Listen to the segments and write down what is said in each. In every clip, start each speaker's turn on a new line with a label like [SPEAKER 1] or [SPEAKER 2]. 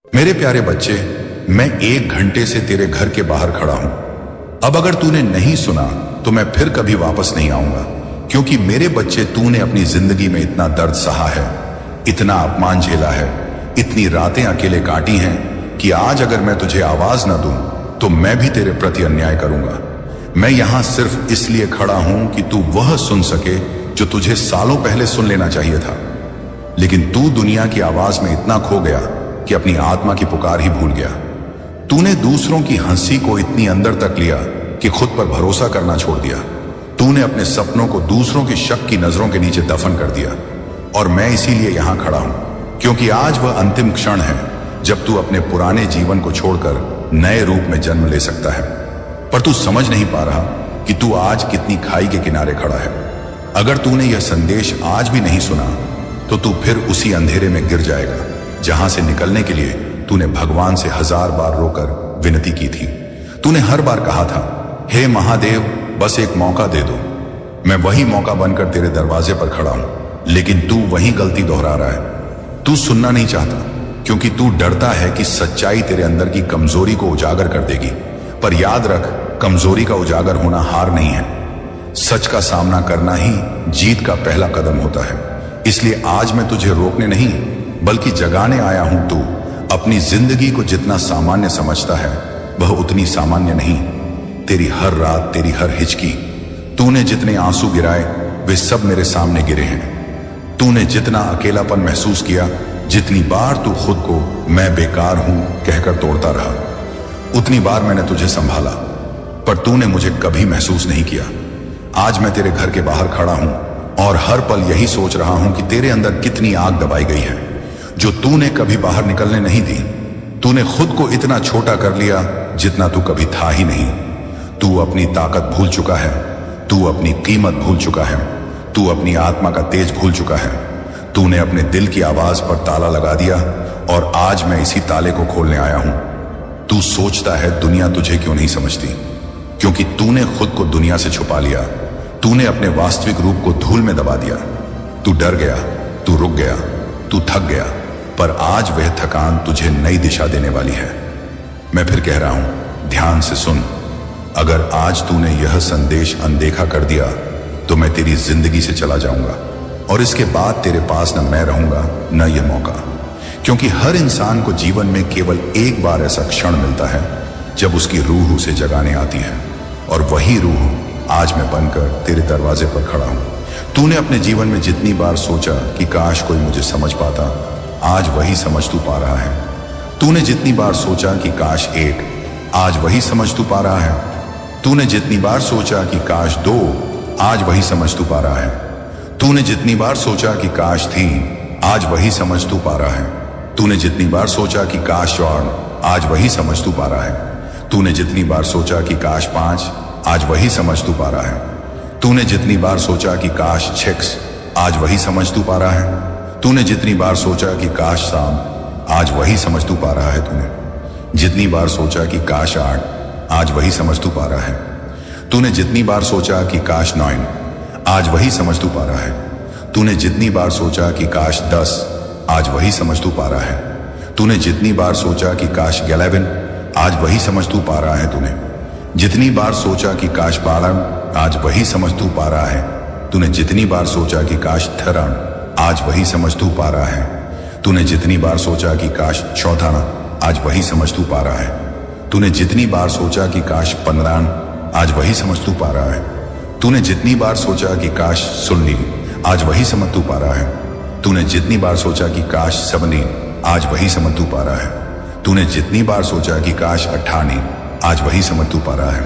[SPEAKER 1] मेरे प्यारे बच्चे, मैं 1 घंटे से तेरे घर के बाहर खड़ा हूं। अब अगर तूने नहीं सुना तो मैं फिर कभी वापस नहीं आऊंगा, क्योंकि मेरे बच्चे, तूने अपनी जिंदगी में इतना दर्द सहा है, इतना अपमान झेला है, इतनी रातें अकेले काटी हैं कि आज अगर मैं तुझे आवाज ना दूं तो मैं भी तेरे प्रति अन्याय करूंगा। मैं यहां सिर्फ इसलिए खड़ा हूं कि तू वह सुन सके जो तुझे सालों पहले सुन लेना चाहिए था, लेकिन तू दुनिया की आवाज में इतना खो गया कि अपनी आत्मा की पुकार ही भूल गया। तूने दूसरों की हंसी को इतनी अंदर तक लिया कि खुद पर भरोसा करना छोड़ दिया। तूने अपने सपनों को दूसरों की शक की नजरों के नीचे दफन कर दिया। और मैं इसीलिए यहां खड़ा हूं, क्योंकि आज वह अंतिम क्षण है जब तू अपने पुराने जीवन को छोड़कर नए रूप में जन्म ले सकता है। पर तू समझ नहीं पा रहा कि तू आज कितनी खाई के किनारे खड़ा है। अगर तूने यह संदेश आज भी नहीं सुना तो तू फिर उसी अंधेरे में गिर जाएगा जहां से निकलने के लिए तूने भगवान से 1000 बार रोकर विनती की थी। तूने हर बार कहा था, हे महादेव, बस एक मौका दे दो। मैं वही मौका बनकर तेरे दरवाजे पर खड़ा हूं, लेकिन तू वही गलती दोहरा रहा है। तू सुनना नहीं चाहता क्योंकि तू डरता है कि सच्चाई तेरे अंदर की कमजोरी को उजागर कर देगी। पर याद रख, कमजोरी का उजागर होना हार नहीं है। सच का सामना करना ही जीत का पहला कदम होता है। इसलिए आज मैं तुझे रोकने नहीं बल्कि जगाने आया हूं। तू अपनी जिंदगी को जितना सामान्य समझता है वह उतनी सामान्य नहीं। तेरी हर रात, तेरी हर हिचकी, तूने जितने आंसू गिराए वे सब मेरे सामने गिरे हैं। तूने जितना अकेलापन महसूस किया, जितनी बार तू खुद को मैं बेकार हूं कहकर तोड़ता रहा, उतनी बार मैंने तुझे संभाला, पर तूने मुझे कभी महसूस नहीं किया। आज मैं तेरे घर के बाहर खड़ा हूं और हर पल यही सोच रहा हूं कि तेरे अंदर कितनी आग दबाई गई है जो तूने कभी बाहर निकलने नहीं दी। तूने खुद को इतना छोटा कर लिया जितना तू कभी था ही नहीं। तू अपनी ताकत भूल चुका है, तू अपनी कीमत भूल चुका है, तू अपनी आत्मा का तेज भूल चुका है। तूने अपने दिल की आवाज पर ताला लगा दिया और आज मैं इसी ताले को खोलने आया हूं। तू सोचता है दुनिया तुझे क्यों नहीं समझती, क्योंकि तूने खुद को दुनिया से छुपा लिया। तूने अपने वास्तविक रूप को धूल में दबा दिया। तू डर गया, तू रुक गया, तू थक गया, पर आज वह थकान तुझे नई दिशा देने वाली है। मैं फिर कह रहा हूं, ध्यान से सुन। अगर आज तूने यह संदेश अनदेखा कर दिया तो मैं तेरी जिंदगी से चला जाऊंगा और इसके बाद तेरे पास न मैं रहूंगा न यह मौका। क्योंकि हर इंसान को जीवन में केवल एक बार ऐसा क्षण मिलता है जब उसकी रूह उसे जगाने आती है, और वही रूह आज मैं बनकर तेरे दरवाजे पर खड़ा हूं। तूने अपने जीवन में जितनी बार सोचा कि काश कोई मुझे समझ पाता, आज वही समझ तू पा रहा है। तूने जितनी बार सोचा कि काश एक, आज वही समझ तू पा रहा है। तूने जितनी बार सोचा कि काश 2, आज वही समझ तू पा रहा है। तूने जितनी बार सोचा कि काश 3, आज वही समझ तू पा रहा है। तूने जितनी बार सोचा कि काश 4, आज वही समझ तू पा रहा है। तूने जितनी बार सोचा कि काश 5, आज वही समझ तू पा रहा है। तूने जितनी बार सोचा कि काश 6, आज वही समझ तू पा रहा है। तूने जितनी बार सोचा कि काश 7, आज वही समझ तू पा रहा है। तूने जितनी बार सोचा कि काश 8, आज वही समझ तू पा रहा है। तूने जितनी बार सोचा कि काश 9, आज वही समझ तू पा रहा है। तूने जितनी बार सोचा कि काश 10, आज वही समझ तू पा रहा है। तूने जितनी बार सोचा कि काश 11, आज वही समझ तू पा रहा है। तूने जितनी बार सोचा कि काश 12, आज वही समझ तू पा रहा है। तूने जितनी बार सोचा कि काश 13, आज वही समझ तू पा रहा है। तूने जितनी बार सोचा कि काश 14, आज वही समझ तू पा रहा है। तूने जितनी बार सोचा कि काश 15, आज वही समझ तू पा रहा है। तूने जितनी बार सोचा कि काश 16, आज वही समझ तू पा रहा है। तूने जितनी बार सोचा कि काश 17, आज वही समझ तू पा रहा है। तूने जितनी बार सोचा कि काश 18, आज वही समझ तू पा रहा है।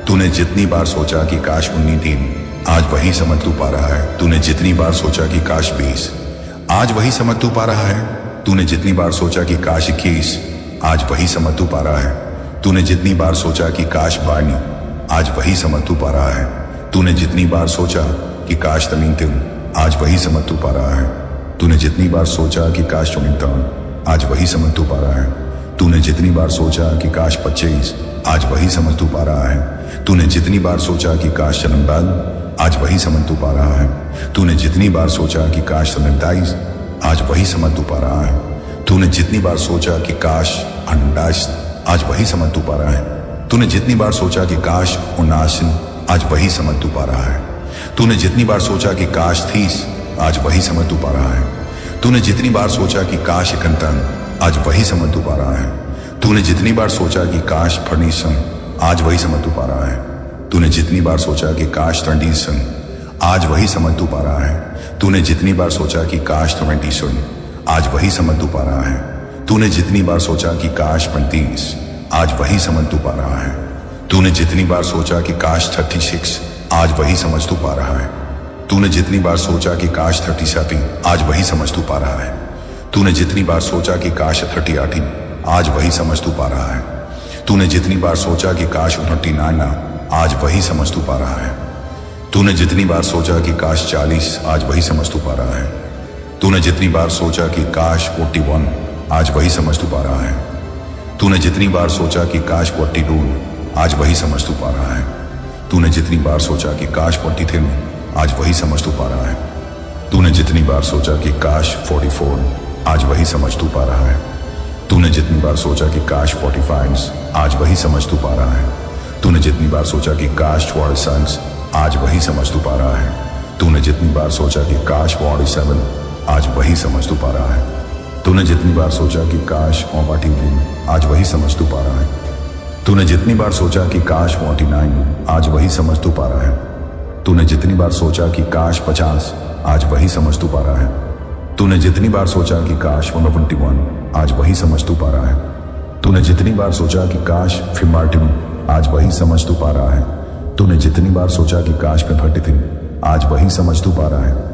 [SPEAKER 1] तूने जितनी बार सोचा कि काश 19, आज वही समझ तू पा रहा है। तूने जितनी बार सोचा कि काश 20, आज वही समझ तू पा रहा है। तूने जितनी बार सोचा कि काश 21, आज वही समझ तू पा रहा है। तूने जितनी बार सोचा कि काश 22, आज वही समझ तू पा रहा है। तूने जितनी बार सोचा कि काश 23, आज वही समझ तू पा रहा है। तूने जितनी बार सोचा कि काश 24, आज वही समझ तू पा रहा है। तूने जितनी बार सोचा कि काश 25, आज वही समझ तू पा रहा है। तूने जितनी बार सोचा कि काश जन्म बाद, आज वही समझ तू पा रहा है। तूने जितनी बार सोचा कि काश 27, आज वही समझ तू पा रहा है। तूने जितनी बार सोचा कि काश अंडाश, आज वही समझ तू पा रहा है। तूने जितनी बार सोचा कि काश उनासिन, आज वही समझ तू पा रहा है। तूने जितनी बार सोचा कि काश थीस, आज वही समझ तू पा रहा है। तूने जितनी बार सोचा कि काश इकंतन, आज वही समझ तू पा रहा है। तूने जितनी बार सोचा कि काश फर्नीसन, आज वही समझ तू पा रहा है। तूने जितनी बार सोचा कि काश टंडीसन, आज वही समझ तू पा रहा है। तूने जितनी बार सोचा कि काश 20 आज वही समझ तू पा रहा है। तूने जितनी बार सोचा कि काश 35, आज वही समझ तू पा रहा है। तूने जितनी बार सोचा कि काश 36, आज वही समझ तू पा रहा है। तूने जितनी बार सोचा कि काश 37, आज वही समझ तू पा रहा है। तूने जितनी बार सोचा कि काश 38, आज वही समझ तू पा रहा है। तूने जितनी बार सोचा कि काश 29, आज वही समझ तू पा रहा है। तूने जितनी बार सोचा कि काश 40, आज वही समझ तू पा रहा है। तूने जितनी बार सोचा कि काश 41, आज वही समझ तू पा रहा है। तूने जितनी बार सोचा कि काश 42, आज वही समझ तू पा रहा है। तूने जितनी बार सोचा कि काश 43, आज वही समझ तू पा रहा है। तूने जितनी बार सोचा कि काश 44, आज वही समझ तू पा रहा है। तूने जितनी बार सोचा कि काश 45, आज वही समझ तू पा रहा है। तूने जितनी बार सोचा कि काश 46, आज वही समझ तू पा रहा है। तूने जितनी बार सोचा कि काश 47, आज वही समझ तू पा रहा है। तूने जितनी बार सोचा कि काश 43, आज वही समझ तू पा रहा है। तूने जितनी बार सोचा कि काश 49, आज वही समझ तू पा रहा है। तूने जितनी बार सोचा कि काश 50, आज वही समझ तू पा रहा है। तूने जितनी बार सोचा कि काश 121, आज वही समझ तू पा रहा है। तूने जितनी बार सोचा कि काश 52, आज वही समझ तू पा रहा है। तूने जितनी बार सोचा कि काश 33, आज वही समझ तू पा रहा है।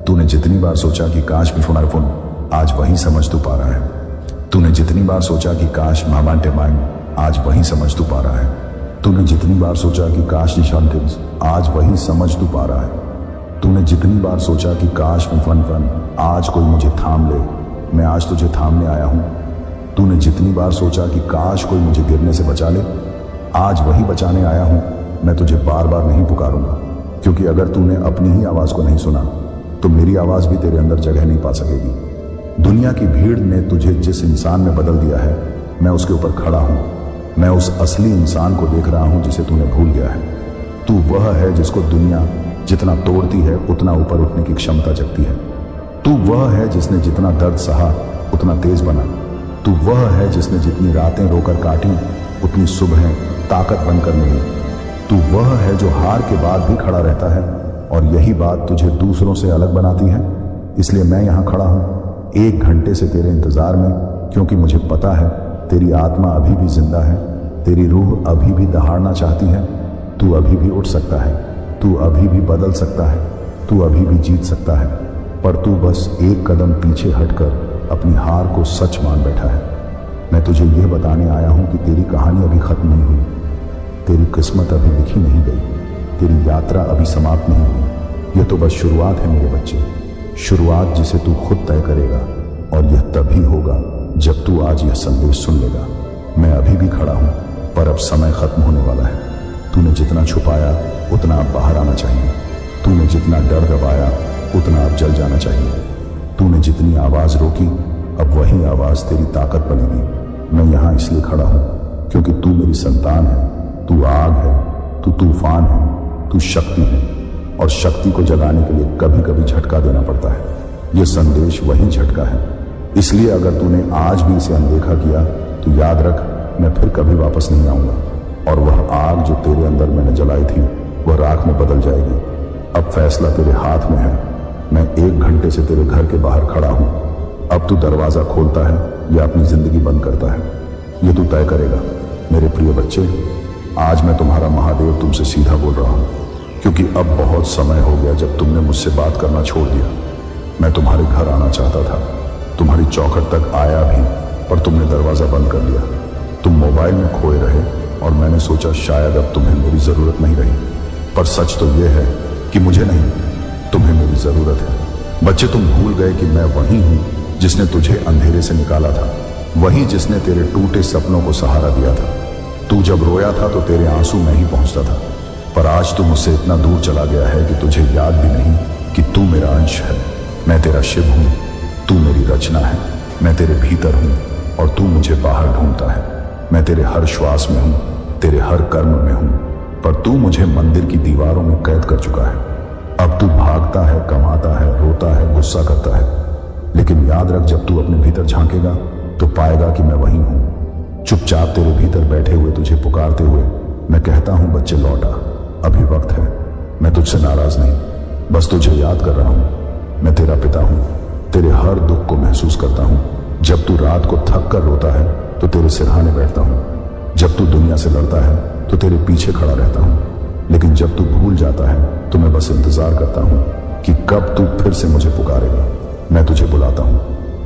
[SPEAKER 1] तूने जितनी बार सोचा कि काश 54, आज वही समझ तू पा रहा है। तूने जितनी बार सोचा कि काश महामांटे मांग, आज वही समझ तू पा रहा है। तूने जितनी बार सोचा कि काश निशांटिम्स, आज वही समझ तू पा रहा है। तूने जितनी बार सोचा कि काश फन, आज कोई मुझे थाम ले, मैं आज तुझे थामने आया हूं। तूने जितनी बार सोचा कि काश कोई मुझे गिरने से बचा ले, आज वही बचाने आया हूं। मैं तुझे बार बार नहीं पुकारूंगा, क्योंकि अगर तूने अपनी ही आवाज को नहीं सुना तो मेरी आवाज भी तेरे अंदर जगह नहीं पा सकेगी। दुनिया की भीड़ ने तुझे जिस इंसान में बदल दिया है, मैं उसके ऊपर खड़ा हूं। मैं उस असली इंसान को देख रहा हूं जिसे तूने भूल गया है। तू वह है जिसको दुनिया जितना तोड़ती है उतना ऊपर उठने की क्षमता जगती है। तू वह है जिसने जितना दर्द सहा उतना तेज बना। तू वह है जिसने जितनी रातें रोकर काटी उतनी सुबह ताकत बनकर मिली। तू वह है जो हार के बाद भी खड़ा रहता है, और यही बात तुझे दूसरों से अलग बनाती है। इसलिए मैं यहां खड़ा हूं 1 घंटे से तेरे इंतजार में, क्योंकि मुझे पता है तेरी आत्मा अभी भी जिंदा है, तेरी रूह अभी भी दहाड़ना चाहती है। तू अभी भी उठ सकता है, तू अभी भी बदल सकता है, तू अभी भी जीत सकता है। पर तू बस 1 कदम पीछे हटकर अपनी हार को सच मान बैठा है। मैं तुझे यह बताने आया हूं कि तेरी कहानी अभी खत्म नहीं हुई, तेरी किस्मत अभी लिखी नहीं गई, तेरी यात्रा अभी समाप्त नहीं हुई। यह तो बस शुरुआत है मेरे बच्चे, शुरुआत जिसे तू खुद तय करेगा, और यह तभी होगा जब तू आज यह संदेश सुन लेगा। मैं अभी भी खड़ा हूं, पर अब समय खत्म होने वाला है। तूने जितना छुपाया उतना अब बाहर आना चाहिए। तूने जितना डर दबाया उतना अब जल जाना चाहिए। तूने जितनी आवाज रोकी, अब वही आवाज तेरी ताकत बनेगी। मैं यहां इसलिए खड़ा हूं क्योंकि तू मेरी संतान है। तू आग है, तू तूफान है, तू शक्ति है, और शक्ति को जगाने के लिए कभी कभी झटका देना पड़ता है। यह संदेश वही झटका है। इसलिए अगर तूने आज भी इसे अनदेखा किया तो याद रख, मैं फिर कभी वापस नहीं आऊंगा, और वह आग जो तेरे अंदर मैंने जलाई थी वह राख में बदल जाएगी। अब फैसला तेरे हाथ में है। मैं 1 घंटे से तेरे घर के बाहर खड़ा हूं। अब तू दरवाजा खोलता है या अपनी जिंदगी बंद करता है, ये तू तय करेगा। मेरे प्रिय बच्चे, आज मैं तुम्हारा महादेव तुमसे सीधा बोल रहा हूं, क्योंकि अब बहुत समय हो गया जब तुमने मुझसे बात करना छोड़ दिया। मैं तुम्हारे घर आना चाहता था, तुम्हारी चौखट तक आया भी, पर तुमने दरवाजा बंद कर लिया। तुम मोबाइल में खोए रहे, और मैंने सोचा शायद अब तुम्हें मेरी जरूरत नहीं रही। पर सच तो यह है कि मुझे नहीं, तुम्हें मेरी जरूरत है। बच्चे, तुम भूल गए कि मैं वही हूं जिसने तुझे अंधेरे से निकाला था, वही जिसने तेरे टूटे सपनों को सहारा दिया था। तू जब रोया था तो तेरे आंसू में ही पहुंचता था, पर आज तू मुझसे इतना दूर चला गया है कि तुझे याद भी नहीं कि तू मेरा अंश है। मैं तेरा शिव हूं, तू मेरी रचना है। मैं तेरे भीतर हूं और तू मुझे बाहर ढूंढता है। मैं तेरे हर श्वास में हूं, तेरे हर कर्म में हूं, पर तू मुझे मंदिर की दीवारों में कैद कर चुका है। अब तू भागता है, कमाता है, रोता है, गुस्सा करता है, लेकिन याद रख, जब तू अपने भीतर झांकेगा तो पाएगा कि मैं वहीं हूं, चुपचाप तेरे भीतर बैठे हुए, तुझे पुकारते हुए। मैं कहता हूं, बच्चे लौटा, अभी वक्त है। मैं तुझसे नाराज नहीं, बस तुझे याद कर रहा हूं। मैं तेरा पिता हूं, तेरे हर दुख को महसूस करता हूं। जब तू रात को थक कर रोता है तो तेरे सिरहाने बैठता हूं। जब तू दुनिया से लड़ता है तो तेरे पीछे खड़ा रहता हूं, लेकिन जब तू भूल जाता है तो मैं बस इंतजार करता हूं कि कब तू फिर से मुझे पुकारेगा। मैं तुझे बुलाता हूं,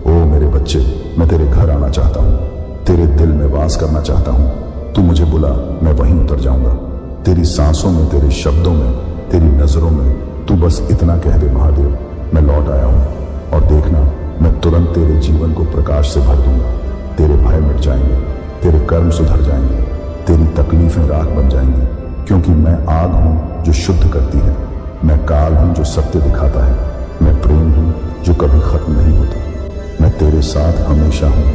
[SPEAKER 1] ओ मेरे बच्चे, मैं तेरे घर आना चाहता हूं, तेरे दिल में वास करना चाहता हूं। तू मुझे बुला, मैं वहीं उतर जाऊंगा, तेरी सांसों में, तेरे शब्दों में, तेरी नजरों में। तू बस इतना कह दे, महादेव मैं लौट आया हूं, और देखना मैं तुरंत तेरे जीवन को प्रकाश से भर दूंगा। तेरे भय मिट जाएंगे, तेरे कर्म सुधर जाएंगे, तेरी तकलीफें राख बन जाएंगी, क्योंकि मैं आग हूं जो शुद्ध करती है, मैं काल हूं जो सत्य दिखाता है, मैं प्रेम हूं जो कभी खत्म नहीं होता। मैं तेरे साथ हमेशा हूं,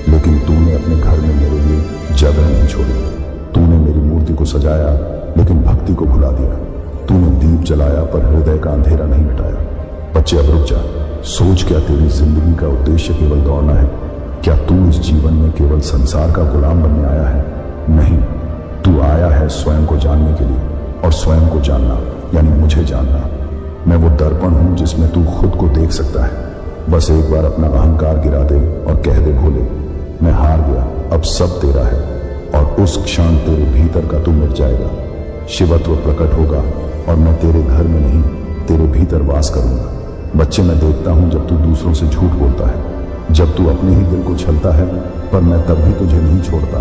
[SPEAKER 1] लेकिन तूने अपने घर में मेरे लिए जगह नहीं छोड़ी। तूने मेरी मूर्ति को सजाया, लेकिन भक्ति को भुला दिया। तूने दीप जलाया, पर हृदय का अंधेरा नहीं मिटाया। बच्चे अब रुक जा, सोच, क्या तेरी जिंदगी का उद्देश्य केवल दौड़ना है? क्या तू इस जीवन में केवल संसार का गुलाम बनने आया है? नहीं, तू आया है स्वयं को जानने के लिए, और स्वयं को जानना यानी मुझे जानना। मैं वो दर्पण हूं जिसमें तू खुद को देख सकता है। बस एक बार अपना अहंकार गिरा दे और कह दे, भोले मैं हार गया, अब सब तेरा है। और उस क्षण तेरे भीतर का तू मिट जाएगा, शिवत्व प्रकट होगा, और मैं तेरे घर में नहीं, तेरे भीतर वास करूंगा। बच्चे, मैं देखता हूं जब तू दूसरों से झूठ बोलता है, जब तू अपने ही दिल को छलता है, पर मैं तब भी तुझे नहीं छोड़ता,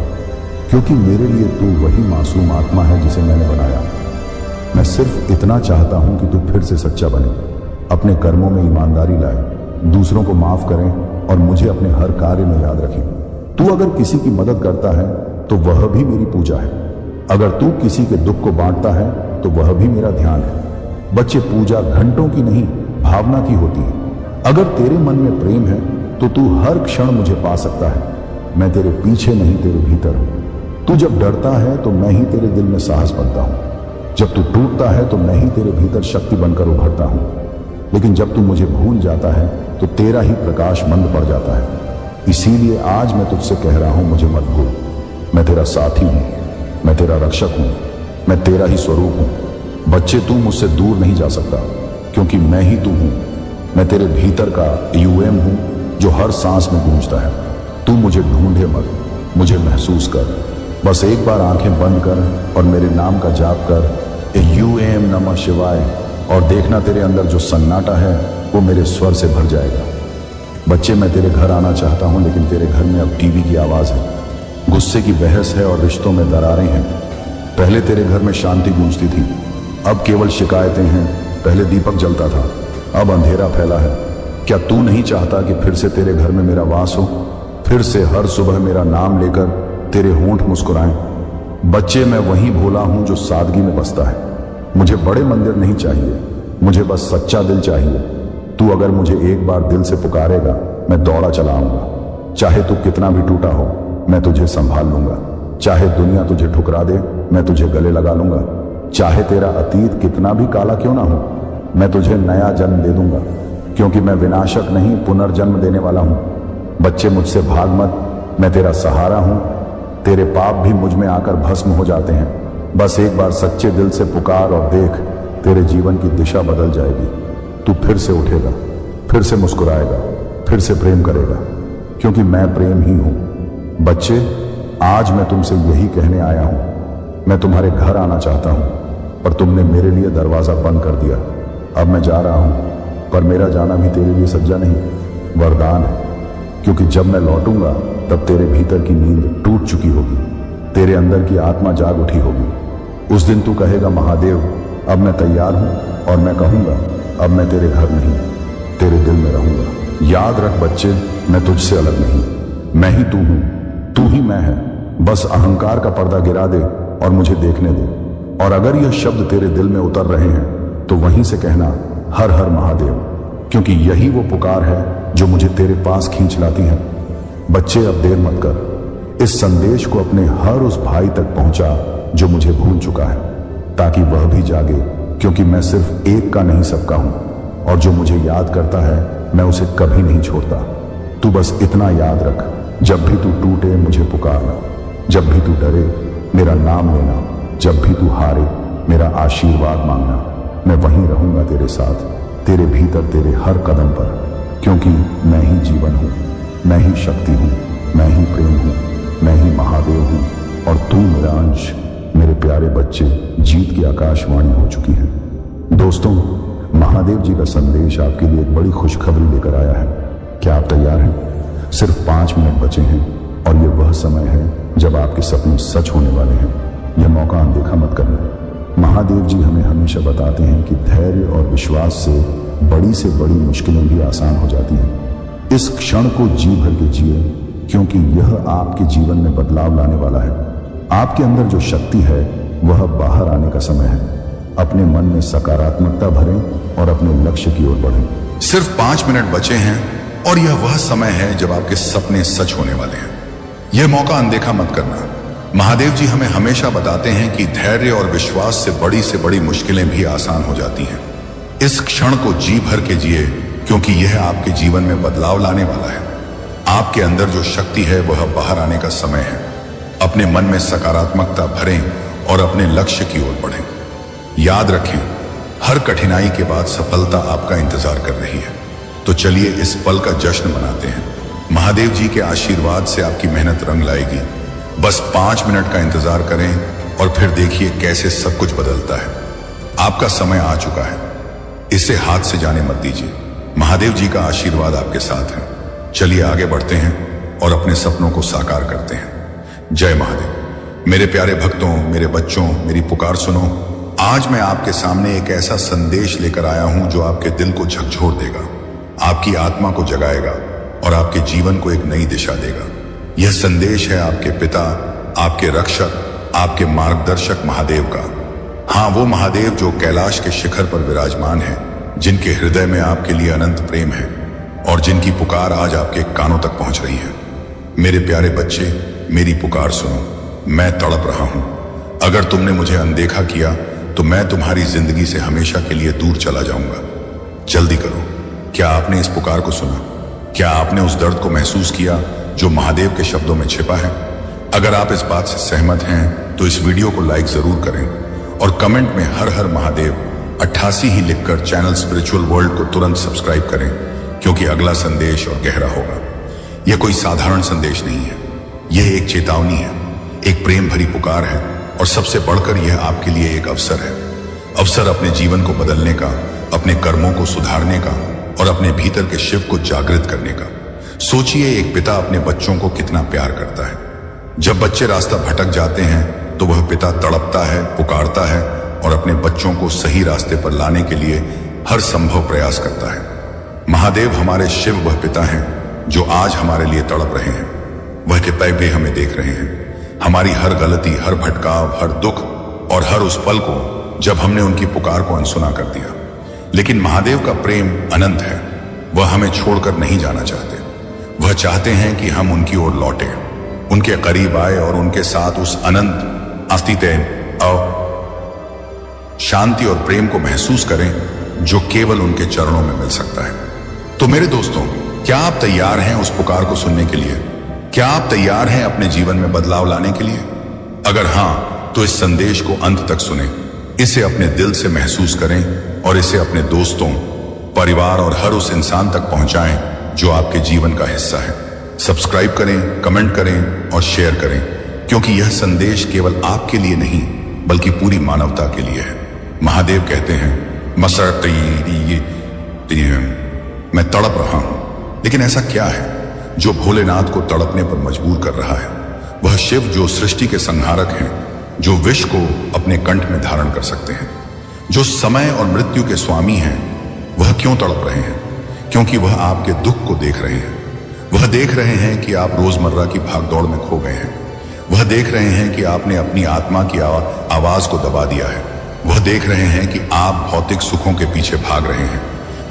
[SPEAKER 1] क्योंकि मेरे लिए तू वही मासूम आत्मा है जिसे मैंने बनाया। मैं सिर्फ इतना चाहता हूं कि तू फिर से सच्चा बने, अपने कर्मों में ईमानदारी लाए, दूसरों को माफ करें, और मुझे अपने हर कार्य में याद रखें। तू अगर किसी की मदद करता है तो वह भी मेरी पूजा है। अगर तू किसी के दुख को बांटता है तो वह भी मेरा ध्यान है। बच्चे, पूजा घंटों की नहीं, भावना की होती है। अगर तेरे मन में प्रेम है तो तू हर क्षण मुझे पा सकता है। मैं तेरे पीछे नहीं, तेरे भीतर हूं। तू जब डरता है तो मैं ही तेरे दिल में साहस बनता हूं। जब तू टूटता है तो मैं ही तेरे भीतर शक्ति बनकर उभरता हूं। लेकिन जब तू मुझे भूल जाता है तो तेरा ही प्रकाश मंद पड़ जाता है। इसीलिए आज मैं तुझसे कह रहा हूं, मुझे मत भूल। मैं तेरा साथी हूं, मैं तेरा रक्षक हूं, मैं तेरा ही स्वरूप हूं। बच्चे, तू मुझसे दूर नहीं जा सकता, क्योंकि मैं ही तू हूं। मैं तेरे भीतर का यूएम हूं जो हर सांस में गूंजता है। तू मुझे ढूंढे मत, मुझे महसूस कर। बस एक बार आंखें बंद कर और मेरे नाम का जाप कर, यूएम नमः शिवाय, और देखना तेरे अंदर जो सन्नाटा है वो मेरे स्वर से भर जाएगा। बच्चे, मैं तेरे घर आना चाहता हूं, लेकिन तेरे घर में अब टीवी की आवाज है, गुस्से की बहस है, और रिश्तों में दरारें हैं। पहले तेरे घर में शांति गूंजती थी, अब केवल शिकायतें हैं। पहले दीपक जलता था, अब अंधेरा फैला है। क्या तू नहीं चाहता कि फिर से तेरे घर में मेरा वास हो? फिर से हर सुबह मेरा नाम लेकर तेरे होंठ मुस्कुराएं? बच्चे, मैं वही भोला हूं जो सादगी में बसता है। मुझे बड़े मंदिर नहीं चाहिए, मुझे बस सच्चा दिल चाहिए। तू अगर मुझे एक बार दिल से पुकारेगा, मैं दौड़ा चला आऊंगा। चाहे तू कितना भी टूटा हो, मैं तुझे संभाल लूंगा। चाहे दुनिया तुझे ठुकरा दे, मैं तुझे गले लगा लूंगा। चाहे तेरा अतीत कितना भी काला क्यों ना हो, मैं तुझे नया जन्म दे दूंगा, क्योंकि मैं विनाशक नहीं, पुनर्जन्म देने वाला हूं। बच्चे, मुझसे भाग मत, मैं तेरा सहारा हूं। तेरे पाप भी मुझ में आकर भस्म हो जाते हैं। बस एक बार सच्चे दिल से पुकार और देख, तेरे जीवन की दिशा बदल जाएगी। तू फिर से उठेगा, फिर से मुस्कुराएगा, फिर से प्रेम करेगा, क्योंकि मैं प्रेम ही हूं। बच्चे, आज मैं तुमसे यही कहने आया हूं। मैं तुम्हारे घर आना चाहता हूं, पर तुमने मेरे लिए दरवाजा बंद कर दिया। अब मैं जा रहा हूं, पर मेरा जाना भी तेरे लिए सज्जा नहीं, वरदान है। क्योंकि जब मैं लौटूंगा तब तेरे भीतर की नींद टूट चुकी होगी, तेरे अंदर की आत्मा जाग उठी होगी। उस दिन तू कहेगा, महादेव अब मैं तैयार हूं, और मैं कहूंगा, अब मैं तेरे घर नहीं, तेरे दिल में रहूंगा। याद रख बच्चे, मैं तुझसे अलग नहीं, मैं ही तू हूं, तू ही मैं है। बस अहंकार का पर्दा गिरा दे और मुझे देखने दे। और अगर यह शब्द तेरे दिल में उतर रहे हैं तो वहीं से कहना, हर हर महादेव, क्योंकि यही वो पुकार है जो मुझे तेरे पास खींच लाती है। बच्चे अब देर मत कर, इस संदेश को अपने हर उस भाई तक पहुंचा जो मुझे भूल चुका है, ताकि वह भी जागे, क्योंकि मैं सिर्फ एक का नहीं सबका हूं, और जो मुझे याद करता है मैं उसे कभी नहीं छोड़ता। तू बस इतना याद रख, जब भी तू टूटे मुझे पुकारना, जब भी तू डरे मेरा नाम लेना, जब भी तू हारे मेरा आशीर्वाद मांगना। मैं वहीं रहूंगा तेरे साथ, तेरे भीतर, तेरे हर कदम पर, क्योंकि मैं ही जीवन हूं, मैं ही शक्ति हूं, मैं ही प्रेम हूं, मैं ही महादेव हूं, और तू मेरा अंश। मेरे प्यारे बच्चे, जीत की आकाशवाणी हो चुकी है। दोस्तों, महादेव जी का संदेश आपके लिए एक बड़ी खुशखबरी लेकर आया है। क्या आप तैयार हैं? सिर्फ 5 मिनट बचे हैं, और ये वह समय है जब आपके सपने सच होने वाले हैं। यह मौका अनदेखा मत करना। महादेव जी हमें हमेशा बताते हैं कि धैर्य और विश्वास से बड़ी मुश्किलें भी आसान हो जाती हैं। इस क्षण को जी भर के जिए, क्योंकि यह आपके जीवन में बदलाव लाने वाला है। आपके अंदर जो शक्ति है वह बाहर आने का समय है। अपने मन में सकारात्मकता भरें और अपने लक्ष्य की ओर बढ़ें। सिर्फ 5 मिनट बचे हैं, और यह वह समय है जब आपके सपने सच होने वाले हैं। यह मौका अनदेखा मत करना। महादेव जी हमें हमेशा बताते हैं कि धैर्य और विश्वास से बड़ी मुश्किलें भी आसान हो जाती हैं। इस क्षण को जी भर के जिए, क्योंकि यह आपके जीवन में बदलाव लाने वाला है। आपके अंदर जो शक्ति है वह बाहर आने का समय है। अपने मन में सकारात्मकता भरें और अपने लक्ष्य की ओर बढ़ें। याद रखें, हर कठिनाई के बाद सफलता आपका इंतजार कर रही है। तो चलिए इस पल का जश्न मनाते हैं। महादेव जी के आशीर्वाद से आपकी मेहनत रंग लाएगी। बस 5 मिनट का इंतजार करें, और फिर देखिए कैसे सब कुछ बदलता है। आपका समय आ चुका है, इसे हाथ से जाने मत दीजिए। महादेव जी का आशीर्वाद आपके साथ है। चलिए आगे बढ़ते हैं और अपने सपनों को साकार करते हैं। जय महादेव। मेरे प्यारे भक्तों, मेरे बच्चों, मेरी पुकार सुनो। आज मैं आपके सामने एक ऐसा संदेश लेकर आया हूं जो आपके दिल को झकझोर देगा, आपकी आत्मा को जगाएगा और आपके जीवन को एक नई दिशा देगा। यह संदेश है आपके पिता, आपके रक्षक, आपके मार्गदर्शक महादेव का। हाँ, वो महादेव जो कैलाश के शिखर पर विराजमान है, जिनके हृदय में आपके लिए अनंत प्रेम है और जिनकी पुकार आज आपके कानों तक पहुंच रही है। मेरे प्यारे बच्चे, मेरी पुकार सुनो। मैं तड़प रहा हूं। अगर तुमने मुझे अनदेखा किया तो मैं तुम्हारी जिंदगी से हमेशा के लिए दूर चला जाऊंगा। जल्दी करो। क्या आपने इस पुकार को सुना? क्या आपने उस दर्द को महसूस किया जो महादेव के शब्दों में छिपा है? अगर आप इस बात से सहमत हैं तो इस वीडियो को लाइक जरूर करें, और कमेंट में हर हर महादेव 88 ही लिखकर चैनल स्पिरिचुअल वर्ल्ड को तुरंत सब्सक्राइब करें, क्योंकि अगला संदेश और गहरा होगा। यह कोई साधारण संदेश नहीं है, यह एक चेतावनी है, एक प्रेम भरी पुकार है, और सबसे बढ़कर यह आपके लिए एक अवसर है। अवसर अपने जीवन को बदलने का, अपने कर्मों को सुधारने का और अपने भीतर के शिव को जागृत करने का। सोचिए, एक पिता अपने बच्चों को कितना प्यार करता है। जब बच्चे रास्ता भटक जाते हैं तो वह पिता तड़पता है, पुकारता है और अपने बच्चों को सही रास्ते पर लाने के लिए हर संभव प्रयास करता है। महादेव हमारे शिव वह पिता हैं जो आज हमारे लिए तड़प रहे हैं। वह कितने भी हमें देख रहे हैं, हमारी हर गलती, हर भटकाव, हर दुख और हर उस पल को जब हमने उनकी पुकार को अनसुना कर दिया। लेकिन महादेव का प्रेम अनंत है। वह हमें छोड़कर नहीं जाना चाहते। वह चाहते हैं कि हम उनकी ओर लौटे, उनके करीब आए और उनके साथ उस अनंत अस्तित्व और शांति और प्रेम को महसूस करें जो केवल उनके चरणों में मिल सकता है। तो मेरे दोस्तों, क्या आप तैयार हैं उस पुकार को सुनने के लिए? क्या आप तैयार हैं अपने जीवन में बदलाव लाने के लिए? अगर हां, तो इस संदेश को अंत तक सुने, इसे अपने दिल से महसूस करें और इसे अपने दोस्तों, परिवार और हर उस इंसान तक पहुंचाएं जो आपके जीवन का हिस्सा है। सब्सक्राइब करें, कमेंट करें और शेयर करें, क्योंकि यह संदेश केवल आपके लिए नहीं बल्कि पूरी मानवता के लिए है। महादेव कहते हैं, मैं तड़प रहा हूं, लेकिन ऐसा क्या है जो भोलेनाथ को तड़पने पर मजबूर कर रहा है? वह शिव जो सृष्टि के संहारक हैं, जो विष को अपने कंठ में धारण कर सकते हैं, जो समय और मृत्यु के स्वामी हैं, वह क्यों तड़प रहे हैं? क्योंकि वह आपके दुख को देख रहे हैं। वह देख रहे हैं कि आप रोजमर्रा की भागदौड़ में खो गए हैं। वह देख रहे हैं कि आपने अपनी आत्मा की आवाज को दबा दिया है। वह देख रहे हैं कि आप भौतिक सुखों के पीछे भाग रहे हैं,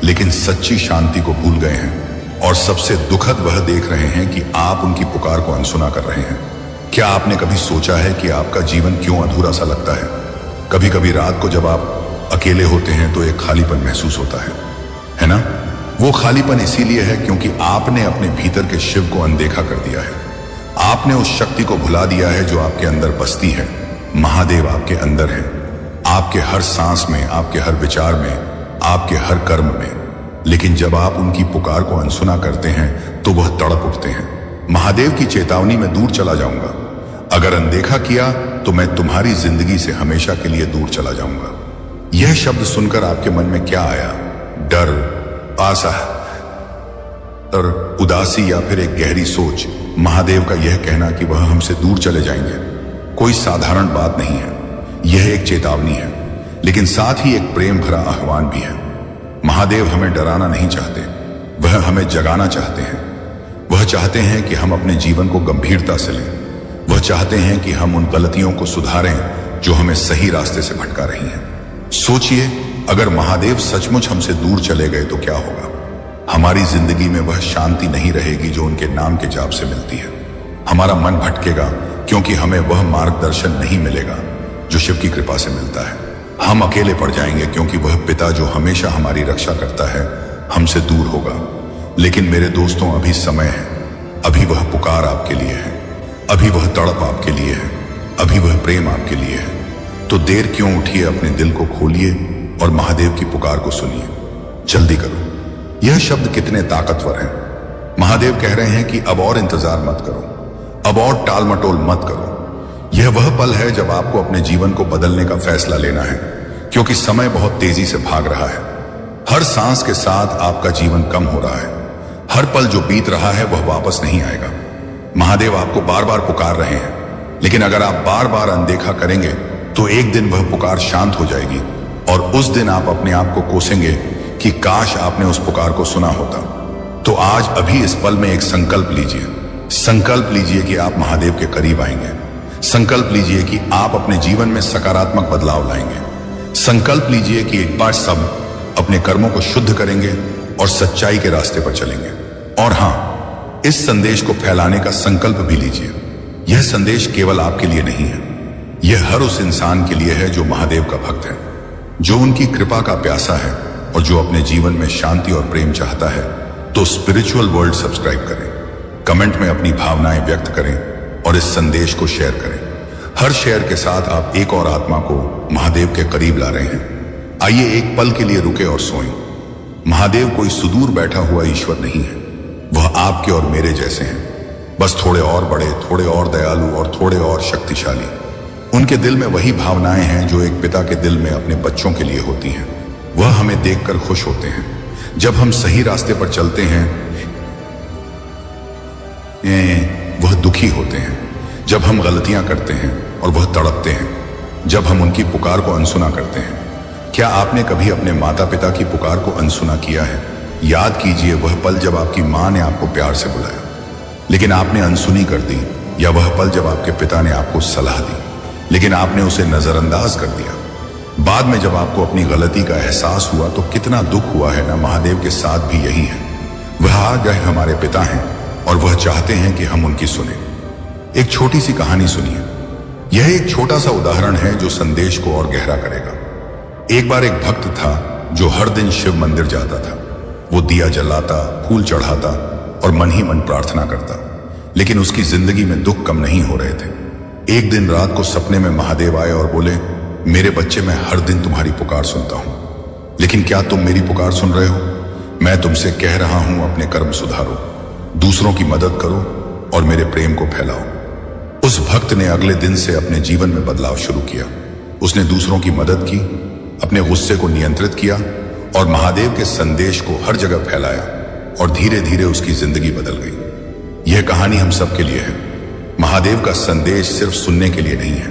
[SPEAKER 1] लेकिन सच्ची शांति को भूल गए हैं। और सबसे दुखद वह देख रहे हैं कि आप उनकी पुकार को अनसुना कर रहे हैं। क्या आपने कभी सोचा है कि आपका जीवन क्यों अधूरा सा लगता है? कभी कभी रात को जब आप अकेले होते हैं तो एक खालीपन महसूस होता है ना? वो खालीपन इसीलिए है क्योंकि आपने अपने भीतर के शिव को अनदेखा कर दिया है। आपने उस शक्ति को भुला दिया है जो आपके अंदर बसती है। महादेव आपके अंदर है, आपके हर सांस में, आपके हर विचार में, आपके हर कर्म में। लेकिन जब आप उनकी पुकार को अनसुना करते हैं तो वह तड़प उठते हैं। महादेव की चेतावनी में दूर चला जाऊंगा, अगर अनदेखा किया तो मैं तुम्हारी जिंदगी से हमेशा के लिए दूर चला जाऊंगा। यह शब्द सुनकर आपके मन में क्या आया? डर, आशा और उदासी, या फिर एक गहरी सोच? महादेव का यह कहना कि वह हमसे दूर चले जाएंगे कोई साधारण बात नहीं है। यह एक चेतावनी है, लेकिन साथ ही एक प्रेम भरा आह्वान भी है। महादेव हमें डराना नहीं चाहते, वह हमें जगाना चाहते हैं। वह चाहते हैं कि हम अपने जीवन को गंभीरता से लें। वह चाहते हैं कि हम उन गलतियों को सुधारें जो हमें सही रास्ते से भटका रही हैं। सोचिए, अगर महादेव सचमुच हमसे दूर चले गए तो क्या होगा? हमारी जिंदगी में वह शांति नहीं रहेगी जो उनके नाम के जाप से मिलती है। हमारा मन भटकेगा क्योंकि हमें वह मार्गदर्शन नहीं मिलेगा जो शिव की कृपा से मिलता है। हम अकेले पड़ जाएंगे क्योंकि वह पिता जो हमेशा हमारी रक्षा करता है हमसे दूर होगा। लेकिन मेरे दोस्तों, अभी समय है, अभी वह पुकार आपके लिए है, अभी वह तड़प आपके लिए है, अभी वह प्रेम आपके लिए है। तो देर क्यों? उठिए, अपने दिल को खोलिए और महादेव की पुकार को सुनिए। जल्दी करो। यह शब्द कितने ताकतवर हैं। महादेव कह रहे हैं कि अब और इंतजार मत करो, अब और टाल मटोल मत करो। यह वह पल है जब आपको अपने जीवन को बदलने का फैसला लेना है, क्योंकि समय बहुत तेजी से भाग रहा है। हर सांस के साथ आपका जीवन कम हो रहा है। हर पल जो बीत रहा है वह वापस नहीं आएगा। महादेव आपको बार बार पुकार रहे हैं, लेकिन अगर आप बार बार अनदेखा करेंगे तो एक दिन वह पुकार शांत हो जाएगी और उस दिन आप अपने आप को कोसेंगे कि काश आपने उस पुकार को सुना होता। तो आज अभी इस पल में एक संकल्प लीजिए। संकल्प लीजिए कि आप महादेव के करीब आएंगे। संकल्प लीजिए कि आप अपने जीवन में सकारात्मक बदलाव लाएंगे। संकल्प लीजिए कि एक बार सब अपने कर्मों को शुद्ध करेंगे और सच्चाई के रास्ते पर चलेंगे। और हां, इस संदेश को फैलाने का संकल्प भी लीजिए। यह संदेश केवल आपके लिए नहीं है, यह हर उस इंसान के लिए है जो महादेव का भक्त है, जो उनकी कृपा का प्यासा है और जो अपने जीवन में शांति और प्रेम चाहता है। तो स्पिरिचुअल वर्ल्ड सब्सक्राइब करें, कमेंट में अपनी भावनाएं व्यक्त करें और इस संदेश को शेयर करें। हर शेयर के साथ आप एक और आत्मा को महादेव के करीब ला रहे हैं। आइए एक पल के लिए रुके और सोएं। महादेव कोई सुदूर बैठा हुआ ईश्वर नहीं है, वह आपके और मेरे जैसे हैं, बस थोड़े और बड़े, थोड़े और दयालु और थोड़े और शक्तिशाली। उनके दिल में वही भावनाएं हैं जो एक पिता के दिल में अपने बच्चों के लिए होती हैं। वह हमें देखकर खुश होते हैं जब हम सही रास्ते पर चलते हैं, वह दुखी होते हैं जब हम गलतियां करते हैं और वह तड़पते हैं जब हम उनकी पुकार को अनसुना करते हैं। क्या आपने कभी अपने माता पिता की पुकार को अनसुना किया है? याद कीजिए वह पल जब आपकी माँ ने आपको प्यार से बुलाया लेकिन आपने अनसुनी कर दी, या वह पल जब आपके पिता ने आपको सलाह दी लेकिन आपने उसे नजरअंदाज कर दिया। बाद में जब आपको अपनी गलती का एहसास हुआ तो कितना दुख हुआ है ना? महादेव के साथ भी यही है। वह आ गए, हमारे पिता हैं और वह चाहते हैं कि हम उनकी सुने। एक छोटी सी कहानी सुनिए। यह एक छोटा सा उदाहरण है जो संदेश को और गहरा करेगा। एक बार एक भक्त था जो हर दिन शिव मंदिर जाता था। वो दिया जलाता, फूल चढ़ाता और मन ही मन प्रार्थना करता, लेकिन उसकी जिंदगी में दुख कम नहीं हो रहे थे। एक दिन रात को सपने में महादेव आए और बोले, मेरे बच्चे, मैं हर दिन तुम्हारी पुकार सुनता हूं, लेकिन क्या तुम मेरी पुकार सुन रहे हो? मैं तुमसे कह रहा हूं, अपने कर्म सुधारो, दूसरों की मदद करो और मेरे प्रेम को फैलाओ। उस भक्त ने अगले दिन से अपने जीवन में बदलाव शुरू किया। उसने दूसरों की मदद की, अपने गुस्से को नियंत्रित किया और महादेव के संदेश को हर जगह फैलाया और धीरे धीरे उसकी जिंदगी बदल गई। यह कहानी हम सब के लिए है। महादेव का संदेश सिर्फ सुनने के लिए नहीं है,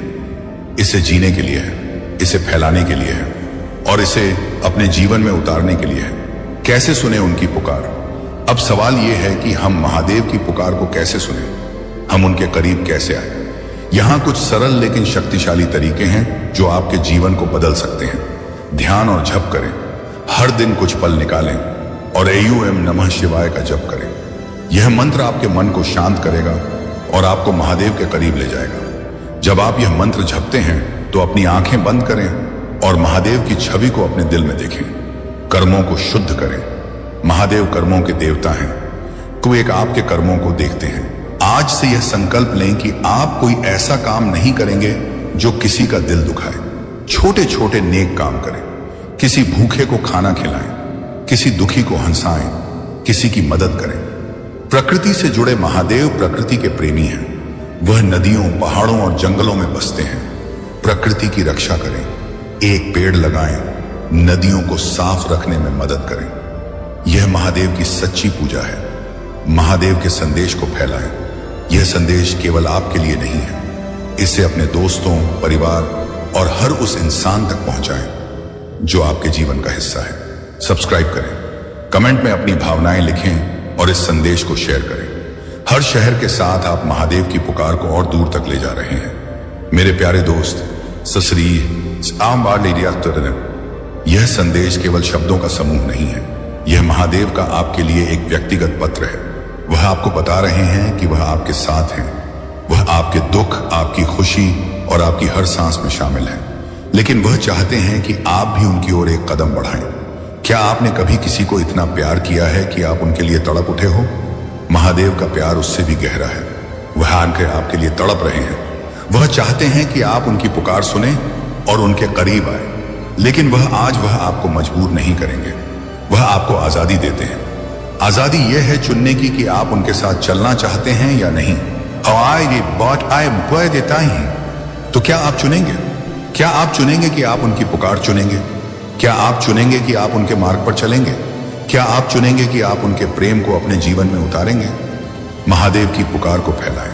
[SPEAKER 1] इसे जीने के लिए है, इसे फैलाने के लिए है और इसे अपने जीवन में उतारने के लिए है। कैसे सुने उनकी पुकार? अब सवाल यह है कि हम महादेव की पुकार को कैसे सुने, हम उनके करीब कैसे आए। यहां कुछ सरल लेकिन शक्तिशाली तरीके हैं जो आपके जीवन को बदल सकते हैं। ध्यान और जप करें, हर दिन कुछ पल निकालें, और AUM नमः शिवाय का जप करें। यह मंत्र आपके मन को शांत करेगा और आपको महादेव के करीब ले जाएगा। जब आप यह मंत्र जपते हैं तो अपनी आंखें बंद करें और महादेव की छवि को अपने दिल में देखें। कर्मों को शुद्ध करें। महादेव कर्मों के देवता हैं, तो एक आपके कर्मों को देखते हैं। आज से यह संकल्प लें कि आप कोई ऐसा काम नहीं करेंगे जो किसी का दिल दुखाए। छोटे छोटे नेक काम करें। किसी भूखे को खाना खिलाएं, किसी दुखी को हंसाएं, किसी की मदद करें। प्रकृति से जुड़े महादेव प्रकृति के प्रेमी हैं। वह नदियों, पहाड़ों और जंगलों में बसते हैं। प्रकृति की रक्षा करें। एक पेड़ लगाएं, नदियों को साफ रखने में मदद करें। यह महादेव की सच्ची पूजा है। महादेव के संदेश को फैलाएं। यह संदेश केवल आपके लिए नहीं है, इसे अपने दोस्तों, परिवार और हर उस इंसान तक पहुंचाएं जो आपके जीवन का हिस्सा है। सब्सक्राइब करें, कमेंट में अपनी भावनाएं लिखें और इस संदेश को शेयर करें। हर शहर के साथ आप महादेव की पुकार को और दूर तक ले जा रहे हैं। मेरे प्यारे दोस्त, यह संदेश केवल शब्दों का समूह नहीं है। यह महादेव का आपके लिए एक व्यक्तिगत पत्र है। वह आपको बता रहे हैं कि वह आपके साथ हैं। वह आपके दुख, आपकी खुशी और आपकी हर सांस में शामिल है। लेकिन वह चाहते हैं कि आप भी उनकी ओर एक कदम बढ़ाएं। क्या आपने कभी किसी को इतना प्यार किया है कि आप उनके लिए तड़प उठे हो? महादेव का प्यार उससे भी गहरा है। वह आकर आपके लिए तड़प रहे हैं। वह चाहते हैं कि आप उनकी पुकार सुने और उनके करीब आए। लेकिन वह आपको मजबूर नहीं करेंगे। वह आपको आजादी देते हैं। आजादी यह है चुनने की कि आप उनके साथ चलना चाहते हैं या नहीं। देता ही तो क्या आप चुनेंगे? क्या आप चुनेंगे कि आप उनकी पुकार चुनेंगे? क्या आप चुनेंगे कि आप उनके मार्ग पर चलेंगे? क्या आप चुनेंगे कि आप उनके प्रेम को अपने जीवन में उतारेंगे? महादेव की पुकार को फैलाएं।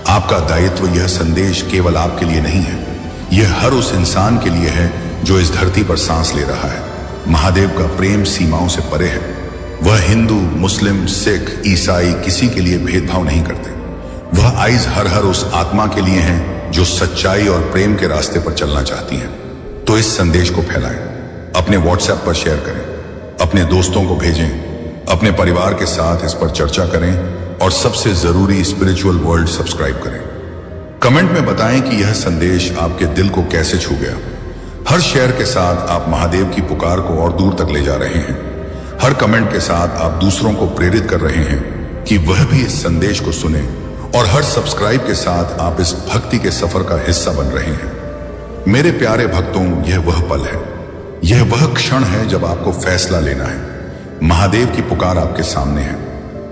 [SPEAKER 1] आपका दायित्व यह संदेश केवल आपके लिए नहीं है, यह हर उस इंसान के लिए है जो इस धरती पर सांस ले रहा है। महादेव का प्रेम सीमाओं से परे है। वह हिंदू, मुस्लिम, सिख, ईसाई किसी के लिए भेदभाव नहीं करते। वह आइज हर उस आत्मा के लिए हैं जो सच्चाई और प्रेम के रास्ते पर चलना चाहती हैं। तो इस संदेश को फैलाएं, अपने WhatsApp पर शेयर करें, अपने दोस्तों को भेजें, अपने परिवार के साथ इस पर चर्चा करें और सबसे जरूरी स्पिरिचुअल वर्ल्ड सब्सक्राइब करें। कमेंट में बताएं कि यह संदेश आपके दिल को कैसे छू गया। हर शेयर के साथ आप महादेव की पुकार को और दूर तक ले जा रहे हैं। हर कमेंट के साथ आप दूसरों को प्रेरित कर रहे हैं कि वह भी इस संदेश को सुने और हर सब्सक्राइब के साथ आप इस भक्ति के सफर का हिस्सा बन रहे हैं। मेरे प्यारे भक्तों, यह वह पल है, यह वह क्षण है जब आपको फैसला लेना है। महादेव की पुकार आपके सामने है।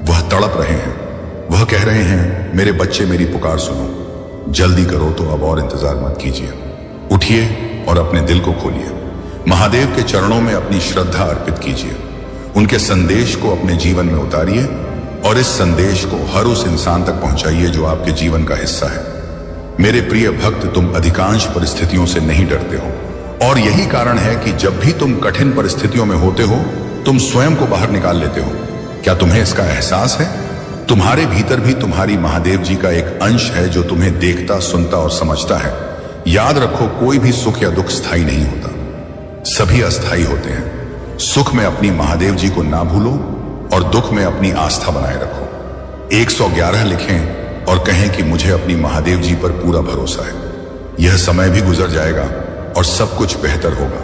[SPEAKER 1] वह तड़प रहे हैं। वह कह रहे हैं, मेरे बच्चे मेरी पुकार सुनो। जल्दी करो, तो अब और इंतजार मत कीजिए। उठिए और अपने दिल को खोलिए। महादेव के चरणों में अपनी श्रद्धा अर्पित कीजिए। उनके संदेश को अपने जीवन में उतारिए और इस संदेश को हर उस इंसान तक पहुंचाइए जो आपके जीवन का हिस्सा है। मेरे प्रिय भक्त, तुम अधिकांश परिस्थितियों से नहीं डरते हो और यही कारण है कि जब भी तुम कठिन परिस्थितियों में होते हो, तुम स्वयं को बाहर निकाल लेते हो। क्या तुम्हें इसका एहसास है? तुम्हारे भीतर भी तुम्हारी महादेव जी का एक अंश है जो तुम्हें देखता, सुनता और समझता है। याद रखो, कोई भी सुख या दुख स्थायी नहीं होता, सभी अस्थायी होते हैं। सुख में अपनी महादेव जी को ना भूलो और दुख में अपनी आस्था बनाए रखो। 111 लिखें और कहें कि मुझे अपनी महादेव जी पर पूरा भरोसा है। यह समय भी गुजर जाएगा और सब कुछ बेहतर होगा।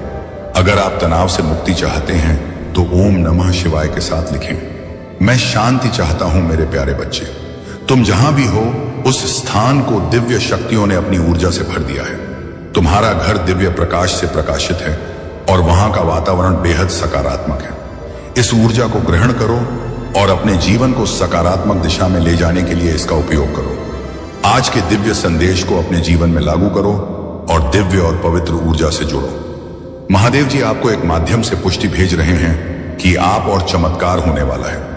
[SPEAKER 1] अगर आप तनाव से मुक्ति चाहते हैं तो ओम नमः शिवाय के साथ लिखें। मैं शांति चाहता हूं मेरे प्यारे बच्चे। तुम जहां भी हो, उस स्थान को दिव्य शक्तियों ने अपनी ऊर्जा से भर दिया है। तुम्हारा घर दिव्य प्रकाश से प्रकाशित है और वहां का वातावरण बेहद सकारात्मक है। इस ऊर्जा को ग्रहण करो और अपने जीवन को सकारात्मक दिशा में ले जाने के लिए इसका उपयोग करो। आज के दिव्य संदेश को अपने जीवन में लागू करो और दिव्य और पवित्र ऊर्जा से जुड़ो। महादेव जी आपको एक माध्यम से पुष्टि भेज रहे हैं कि आप और चमत्कार होने वाला है।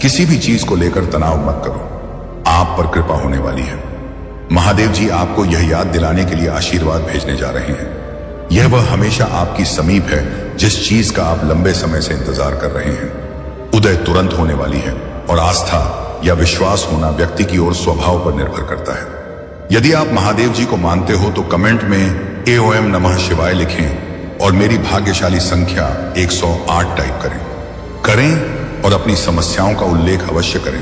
[SPEAKER 1] किसी भी चीज को लेकर तनाव मत करो, आप पर कृपा होने वाली है। महादेव जी आपको यह याद दिलाने के लिए आशीर्वाद भेजने जा रहे हैं। यह वह हमेशा आपकी समीप है जिस चीज का आप लंबे समय से इंतजार कर रहे हैं। उदय तुरंत होने वाली है और आस्था या विश्वास होना व्यक्ति की ओर स्वभाव पर निर्भर करता है। यदि आप महादेव जी को मानते हो तो कमेंट में AOM नमः शिवाय लिखें और मेरी भाग्यशाली संख्या 108 टाइप करें। और अपनी समस्याओं का उल्लेख अवश्य करें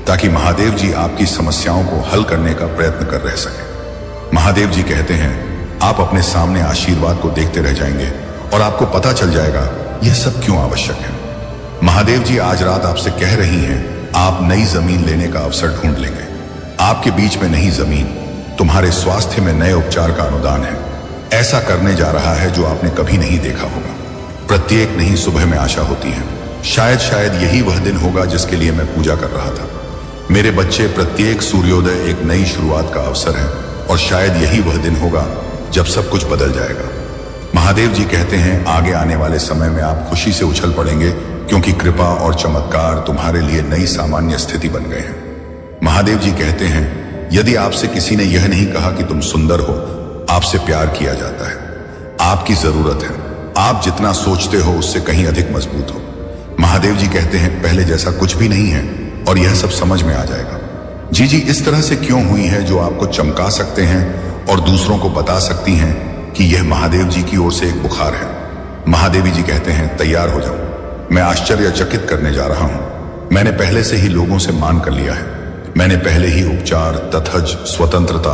[SPEAKER 1] ताकि महादेव जी आपकी समस्याओं को हल करने का प्रयत्न कर रह सकें। महादेव जी कहते हैं आप अपने सामने आशीर्वाद को देखते रह जाएंगे और आपको पता चल जाएगा यह सब क्यों आवश्यक है। महादेव जी आज रात आपसे कह रही हैं आप नई जमीन लेने का अवसर ढूंढ लेंगे। आपके बीच में नई जमीन तुम्हारे स्वास्थ्य में नए उपचार का अनुदान है। ऐसा करने जा रहा है जो आपने कभी नहीं देखा होगा। प्रत्येक नई सुबह में आशा होती है। शायद यही वह दिन होगा जिसके लिए मैं पूजा कर रहा था। मेरे बच्चे, प्रत्येक सूर्योदय एक नई शुरुआत का अवसर है और शायद यही वह दिन होगा जब सब कुछ बदल जाएगा। महादेव जी कहते हैं आगे आने वाले समय में आप खुशी से उछल पड़ेंगे क्योंकि कृपा और चमत्कार तुम्हारे लिए नई सामान्य स्थिति बन गए हैं। महादेव जी कहते हैं यदि आपसे किसी ने यह नहीं कहा कि तुम सुंदर हो, आपसे प्यार किया जाता है, आपकी जरूरत है, आप जितना सोचते हो उससे कहीं अधिक मजबूत हो। महादेव जी कहते हैं पहले जैसा कुछ भी नहीं है और यह सब समझ में आ जाएगा। जी इस तरह से क्यों हुई है जो आपको चमका सकते हैं और दूसरों को बता सकती हैं कि यह महादेव जी की ओर से एक बुखार है। महादेवी जी कहते हैं तैयार हो जाओ, मैं आश्चर्यचकित करने जा रहा हूं। मैंने पहले से ही लोगों से मान कर लिया है। मैंने पहले ही उपचार, तथज, स्वतंत्रता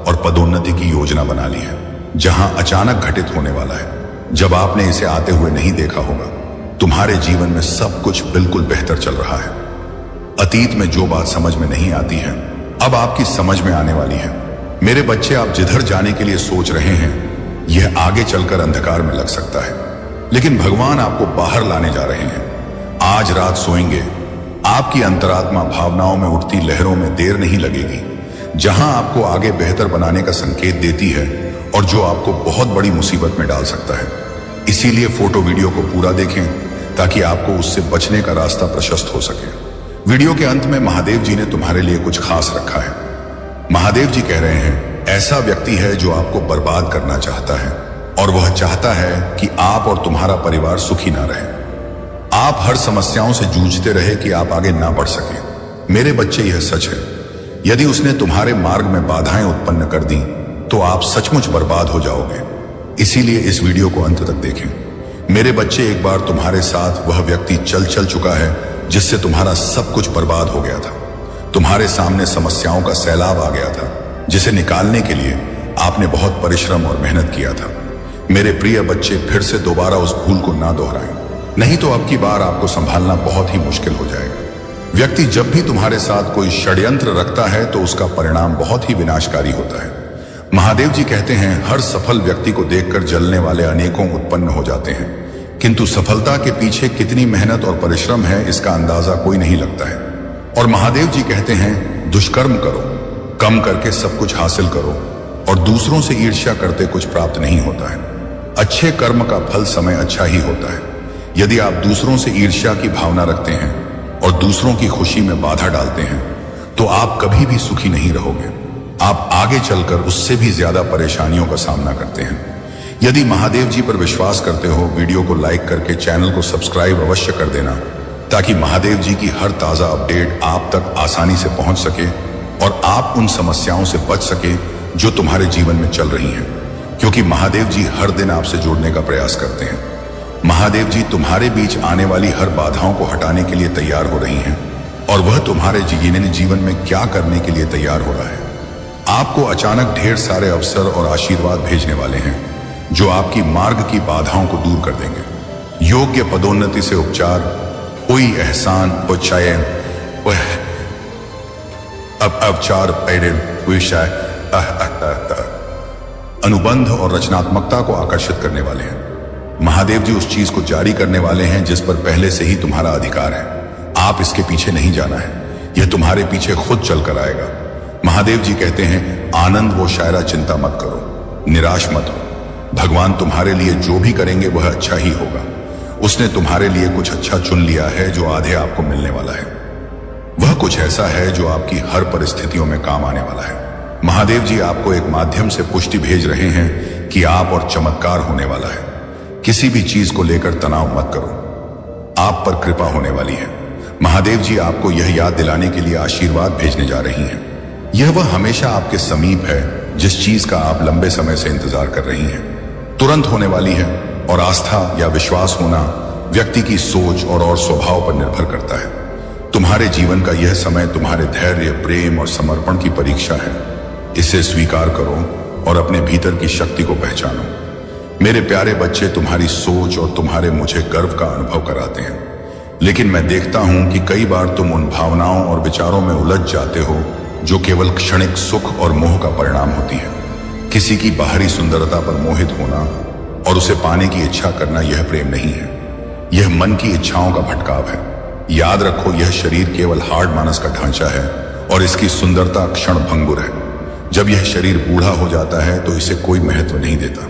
[SPEAKER 1] और पदोन्नति की योजना बना ली है जहां अचानक घटित होने वाला है। जब आपने इसे आते हुए नहीं देखा होगा, तुम्हारे जीवन में सब कुछ बिल्कुल बेहतर चल रहा है। अतीत में जो बात समझ में नहीं आती है अब आपकी समझ में आने वाली है। मेरे बच्चे, आप जिधर जाने के लिए सोच रहे हैं यह आगे चलकर अंधकार में लग सकता है, लेकिन भगवान आपको बाहर लाने जा रहे हैं। आज रात सोएंगे, आपकी अंतरात्मा भावनाओं में उठती लहरों में देर नहीं लगेगी, जहां आपको आगे बेहतर बनाने का संकेत देती है और जो आपको बहुत बड़ी मुसीबत में डाल सकता है। इसीलिए फोटो वीडियो को पूरा देखें ताकि आपको उससे बचने का रास्ता प्रशस्त हो सके। वीडियो के अंत में महादेव जी ने तुम्हारे लिए कुछ खास रखा है। महादेव जी कह रहे हैं ऐसा व्यक्ति है जो आपको बर्बाद करना चाहता है और वह चाहता है कि आप और तुम्हारा परिवार सुखी ना रहे। आप हर समस्याओं से जूझते रहे कि आप आगे ना बढ़ सके। मेरे बच्चे, यह सच है। यदि उसने तुम्हारे मार्ग में बाधाएं उत्पन्न कर दी तो आप सचमुच बर्बाद हो जाओगे। इसीलिए इस वीडियो को अंत तक देखें। मेरे बच्चे, एक बार तुम्हारे साथ वह व्यक्ति चल चुका है जिससे तुम्हारा सब कुछ बर्बाद हो गया था। तुम्हारे सामने समस्याओं का सैलाब आ गया था जिसे निकालने के लिए आपने बहुत परिश्रम और मेहनत किया था। मेरे प्रिय बच्चे, फिर से दोबारा उस भूल को ना दोहराएं, नहीं तो अब की बार आपको संभालना बहुत ही मुश्किल हो जाएगा। व्यक्ति जब भी तुम्हारे साथ कोई षड्यंत्र रखता है तो उसका परिणाम बहुत ही विनाशकारी होता है। महादेव जी कहते हैं हर सफल व्यक्ति को देखकर जलने वाले अनेकों उत्पन्न हो जाते हैं, किंतु सफलता के पीछे कितनी मेहनत और परिश्रम है इसका अंदाजा कोई नहीं लगता है। और महादेव जी कहते हैं दुष्कर्म करो, कम करके सब कुछ हासिल करो और दूसरों से ईर्ष्या करते कुछ प्राप्त नहीं होता है। अच्छे कर्म का फल समय अच्छा ही होता है। यदि आप दूसरों से ईर्ष्या की भावना रखते हैं और दूसरों की खुशी में बाधा डालते हैं तो आप कभी भी सुखी नहीं रहोगे। आप आगे चलकर उससे भी ज्यादा परेशानियों का सामना करते हैं। यदि महादेव जी पर विश्वास करते हो, वीडियो को लाइक करके चैनल को सब्सक्राइब अवश्य कर देना ताकि महादेव जी की हर ताजा अपडेट आप तक आसानी से पहुंच सके और आप उन समस्याओं से बच सके जो तुम्हारे जीवन में चल रही हैं, क्योंकि महादेव जी हर दिन आपसे जुड़ने का प्रयास करते हैं। महादेव जी तुम्हारे बीच आने वाली हर बाधाओं को हटाने के लिए तैयार हो रही हैं और वह तुम्हारे जीवन में क्या करने के लिए तैयार हो रहा है। आपको अचानक ढेर सारे अवसर और आशीर्वाद भेजने वाले हैं जो आपकी मार्ग की बाधाओं को दूर कर देंगे। योग्य पदोन्नति से उपचार, कोई एहसान, चयन, अवचार, विषय, अनुबंध और रचनात्मकता को आकर्षित करने वाले हैं। महादेव जी उस चीज को जारी करने वाले हैं जिस पर पहले से ही तुम्हारा अधिकार है। आप इसके पीछे नहीं जाना है, यह तुम्हारे पीछे खुद चलकर आएगा। महादेव जी कहते हैं आनंद वो शायरा, चिंता मत करो, निराश मत हो। भगवान तुम्हारे लिए जो भी करेंगे वह अच्छा ही होगा। उसने तुम्हारे लिए कुछ अच्छा चुन लिया है जो आधे आपको मिलने वाला है। वह कुछ ऐसा है जो आपकी हर परिस्थितियों में काम आने वाला है। महादेव जी आपको एक माध्यम से पुष्टि भेज रहे हैं कि आप और चमत्कार होने वाला है। किसी भी चीज को लेकर तनाव मत करो, आप पर कृपा होने वाली है। महादेव जी आपको यह याद दिलाने के लिए आशीर्वाद भेजने जा रही हैं। यह वह हमेशा आपके समीप है जिस चीज का आप लंबे समय से इंतजार कर रही हैं, तुरंत होने वाली है। और आस्था या विश्वास होना व्यक्ति की सोच और स्वभाव पर निर्भर करता है। तुम्हारे जीवन का यह समय तुम्हारे धैर्य, प्रेम और समर्पण की परीक्षा है। इसे स्वीकार करो और अपने भीतर की शक्ति को पहचानो। मेरे प्यारे बच्चे, तुम्हारी सोच और तुम्हारे मुझे गर्व का अनुभव कराते हैं, लेकिन मैं देखता हूं कि कई बार तुम उन भावनाओं और विचारों में उलझ जाते हो जो केवल क्षणिक सुख और मोह का परिणाम होती है। किसी की बाहरी सुंदरता पर मोहित होना और उसे पाने की इच्छा करना यह प्रेम नहीं है, यह मन की इच्छाओं का भटकाव है। याद रखो, यह शरीर केवल हार्ड मानस का ढांचा है और इसकी सुंदरता क्षण भंगुर है। जब यह शरीर बूढ़ा हो जाता है तो इसे कोई महत्व नहीं देता।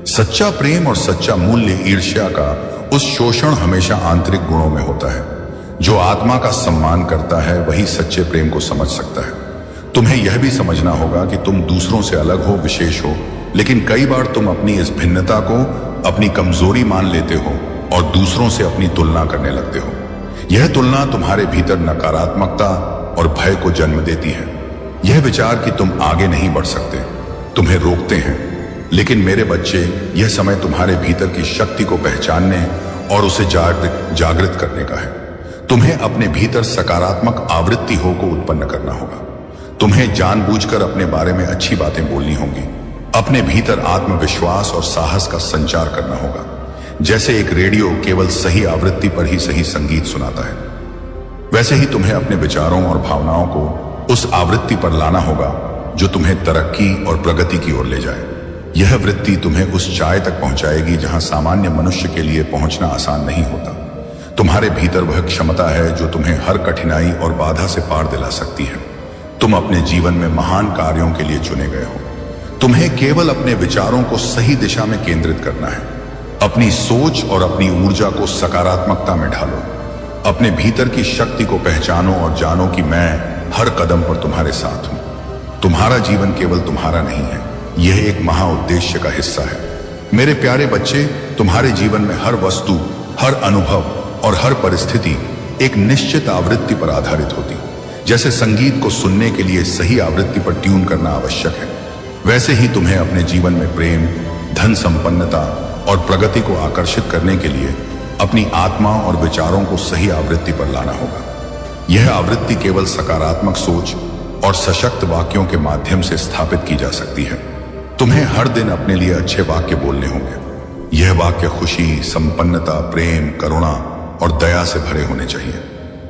[SPEAKER 1] सच्चा प्रेम और सच्चा मूल्य ईर्ष्या का उस शोषण हमेशा आंतरिक गुणों में होता है। जो आत्मा का सम्मान करता है वही सच्चे प्रेम को समझ सकता है। तुम्हें यह भी समझना होगा कि तुम दूसरों से अलग हो, विशेष हो, लेकिन कई बार तुम अपनी इस भिन्नता को अपनी कमजोरी मान लेते हो और दूसरों से अपनी तुलना करने लगते हो। यह तुलना तुम्हारे भीतर नकारात्मकता और भय को जन्म देती है। यह विचार कि तुम आगे नहीं बढ़ सकते तुम्हें रोकते हैं। लेकिन मेरे बच्चे, यह समय तुम्हारे भीतर की शक्ति को पहचानने और उसे जागृत करने का है। तुम्हें अपने भीतर सकारात्मक आवृत्ति हो को उत्पन्न करना होगा। तुम्हें जानबूझकर अपने बारे में अच्छी बातें बोलनी होंगी। अपने भीतर आत्मविश्वास और साहस का संचार करना होगा। जैसे एक रेडियो केवल सही आवृत्ति पर ही सही संगीत सुनाता है, वैसे ही तुम्हें अपने विचारों और भावनाओं को उस आवृत्ति पर लाना होगा जो तुम्हें तरक्की और प्रगति की ओर ले जाए। यह वृत्ति तुम्हें उस चाय तक पहुंचाएगी जहां सामान्य मनुष्य के लिए पहुंचना आसान नहीं होता। तुम्हारे भीतर वह क्षमता है जो तुम्हें हर कठिनाई और बाधा से पार दिला सकती है। तुम अपने जीवन में महान कार्यों के लिए चुने गए हो। तुम्हें केवल अपने विचारों को सही दिशा में केंद्रित करना है। अपनी सोच और अपनी ऊर्जा को सकारात्मकता में ढालो। अपने भीतर की शक्ति को पहचानो और जानो कि मैं हर कदम पर तुम्हारे साथ हूं। तुम्हारा जीवन केवल तुम्हारा नहीं है, यह एक महाउद्देश्य का हिस्सा है। मेरे प्यारे बच्चे, तुम्हारे जीवन में हर वस्तु, हर अनुभव और हर परिस्थिति एक निश्चित आवृत्ति पर आधारित होती। जैसे संगीत को सुनने के लिए सही आवृत्ति पर ट्यून करना आवश्यक है, वैसे ही तुम्हें अपने जीवन में प्रेम, धन संपन्नता और प्रगति को आकर्षित करने के लिए अपनी आत्मा और विचारों को सही आवृत्ति पर लाना होगा। यह आवृत्ति केवल सकारात्मक सोच और सशक्त वाक्यों के माध्यम से स्थापित की जा सकती है। तुम्हें हर दिन अपने लिए अच्छे वाक्य बोलने होंगे। यह वाक्य खुशी, संपन्नता, प्रेम, करुणा और दया से भरे होने चाहिए।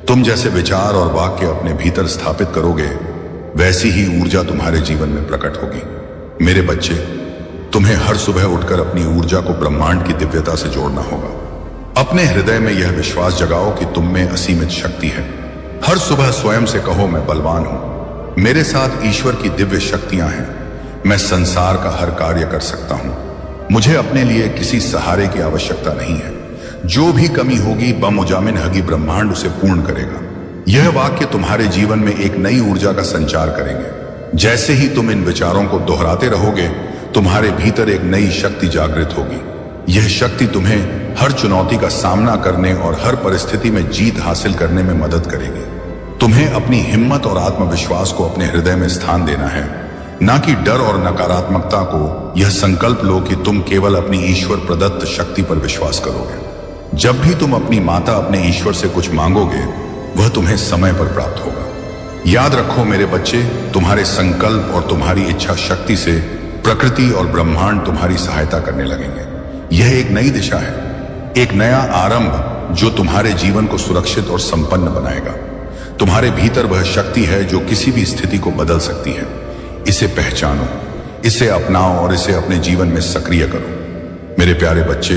[SPEAKER 1] तुम जैसे विचार और वाक्य अपने भीतर स्थापित करोगे, वैसी ही ऊर्जा तुम्हारे जीवन में प्रकट होगी। मेरे बच्चे, तुम्हें हर सुबह उठकर अपनी ऊर्जा को ब्रह्मांड की दिव्यता से जोड़ना होगा। अपने हृदय में यह विश्वास जगाओ कि तुम में असीमित शक्ति है। हर सुबह स्वयं से कहो, मैं बलवान हूं, मेरे साथ ईश्वर की दिव्य शक्तियां हैं, मैं संसार का हर कार्य कर सकता हूं, मुझे अपने लिए किसी सहारे की आवश्यकता नहीं है। जो भी कमी होगी बमुजामिन हगी ब्रह्मांड उसे पूर्ण करेगा। यह वाक्य तुम्हारे जीवन में एक नई ऊर्जा का संचार करेंगे। जैसे ही तुम इन विचारों को दोहराते रहोगे, तुम्हारे भीतर एक नई शक्ति जागृत होगी। यह शक्ति तुम्हें हर चुनौती का सामना करने और हर परिस्थिति में जीत हासिल करने में मदद करेगी। तुम्हें अपनी हिम्मत और आत्मविश्वास को अपने हृदय में स्थान देना है, ना कि डर और नकारात्मकता को। यह संकल्प लो कि तुम केवल अपनी ईश्वर प्रदत्त शक्ति पर विश्वास करोगे। जब भी तुम अपनी माता अपने ईश्वर से कुछ मांगोगे, वह तुम्हें समय पर प्राप्त होगा। याद रखो मेरे बच्चे, तुम्हारे संकल्प और तुम्हारी इच्छा शक्ति से प्रकृति और ब्रह्मांड तुम्हारी सहायता करने लगेंगे। यह एक नई दिशा है, एक नया आरंभ जो तुम्हारे जीवन को सुरक्षित और संपन्न बनाएगा। तुम्हारे भीतर वह शक्ति है जो किसी भी स्थिति को बदल सकती है। इसे पहचानो, इसे अपनाओ और इसे अपने जीवन में सक्रिय करो। मेरे प्यारे बच्चे,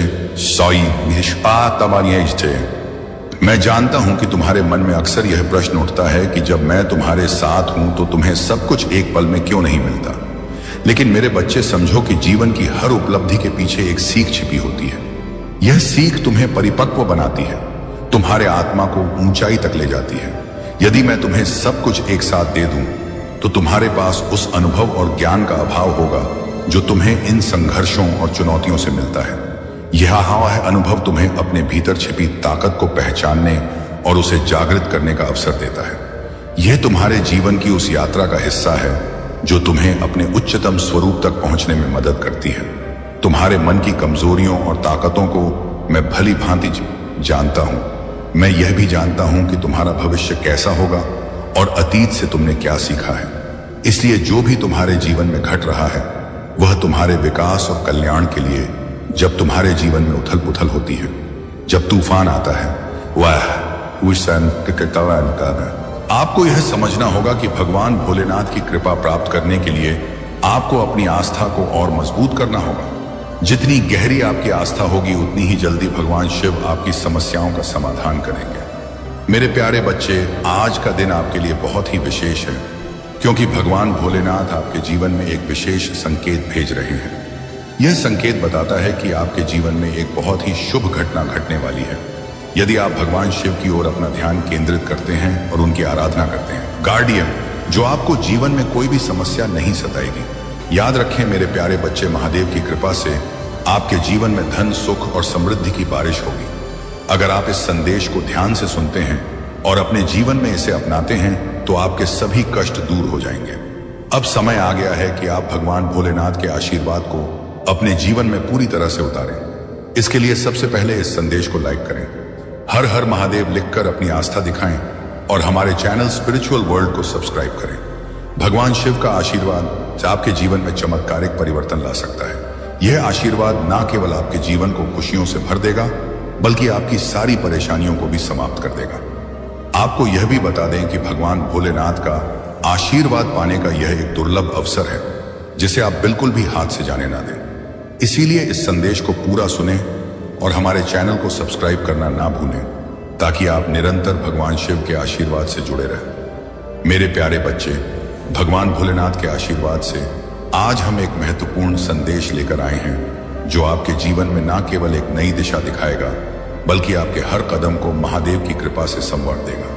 [SPEAKER 1] मैं जानता हूं कि तुम्हारे मन में अक्सर यह प्रश्न उठता है कि जब मैं तुम्हारे साथ हूं तो तुम्हें सब कुछ एक पल में क्यों नहीं मिलता। लेकिन मेरे बच्चे, समझो कि जीवन की हर उपलब्धि के पीछे एक सीख छिपी होती है। यह सीख तुम्हें परिपक्व बनाती है, तुम्हारे आत्मा को ऊंचाई तक ले जाती है। यदि मैं तुम्हें सब कुछ एक साथ दे दूं तो तुम्हारे पास उस अनुभव और ज्ञान का अभाव होगा जो तुम्हें इन संघर्षों और चुनौतियों से मिलता है। यह अनुभव तुम्हें अपने भीतर छिपी ताकत को पहचानने और उसे जागृत करने का अवसर देता है। यह तुम्हारे जीवन की उस यात्रा का हिस्सा है जो तुम्हें अपने उच्चतम स्वरूप तक पहुंचने में मदद करती है। तुम्हारे मन की कमजोरियों और ताकतों को मैं भली भांति जानता हूं। मैं यह भी जानता हूं कि तुम्हारा भविष्य कैसा होगा और अतीत से तुमने क्या सीखा है। इसलिए जो भी तुम्हारे जीवन में घट रहा है वह तुम्हारे विकास और कल्याण के लिए। जब तुम्हारे जीवन में उथल पुथल होती है, जब तूफान आता है, आपको यह समझना होगा कि भगवान भोलेनाथ की कृपा प्राप्त करने के लिए आपको अपनी आस्था को और मजबूत करना होगा। जितनी गहरी आपकी आस्था होगी उतनी ही जल्दी भगवान शिव आपकी समस्याओं का समाधान करेंगे। मेरे प्यारे बच्चे, आज का दिन आपके लिए बहुत ही विशेष है, क्योंकि भगवान भोलेनाथ आपके जीवन में एक विशेष संकेत भेज रहे हैं। यह संकेत बताता है कि आपके जीवन में एक बहुत ही शुभ घटना घटने वाली है, यदि आप भगवान शिव की ओर अपना ध्यान केंद्रित करते हैं और उनकी आराधना करते हैं। गार्डियन, जो आपको जीवन में कोई भी समस्या नहीं सताएगी। याद रखें मेरे प्यारे बच्चे, महादेव की कृपा से आपके जीवन में धन, सुख और समृद्धि की बारिश होगी। अगर आप इस संदेश को ध्यान से सुनते हैं और अपने जीवन में इसे अपनाते हैं तो आपके सभी कष्ट दूर हो जाएंगे। अब समय आ गया है कि आप भगवान भोलेनाथ के आशीर्वाद को अपने जीवन में पूरी तरह से उतारें। इसके लिए सबसे पहले इस संदेश को लाइक करें, हर हर महादेव लिखकर अपनी आस्था दिखाएं और हमारे चैनल स्पिरिचुअल वर्ल्ड को सब्सक्राइब करें। भगवान शिव का आशीर्वाद आपके जीवन में चमत्कारिक परिवर्तन ला सकता है। यह आशीर्वाद न केवल आपके जीवन को खुशियों से भर देगा, बल्कि आपकी सारी परेशानियों को भी समाप्त कर देगा। आपको यह भी बता दें कि भगवान भोलेनाथ का आशीर्वाद पाने का यह एक दुर्लभ अवसर है, जिसे आप बिल्कुल भी हाथ से जाने ना दें। इसीलिए इस संदेश को पूरा सुने और हमारे चैनल को सब्सक्राइब करना ना भूलें, ताकि आप निरंतर भगवान शिव के आशीर्वाद से जुड़े रहें। मेरे प्यारे बच्चे, भगवान भोलेनाथ के आशीर्वाद से आज हम एक महत्वपूर्ण संदेश लेकर आए हैं, जो आपके जीवन में न केवल एक नई दिशा दिखाएगा, बल्कि आपके हर कदम को महादेव की कृपा से संवार देगा।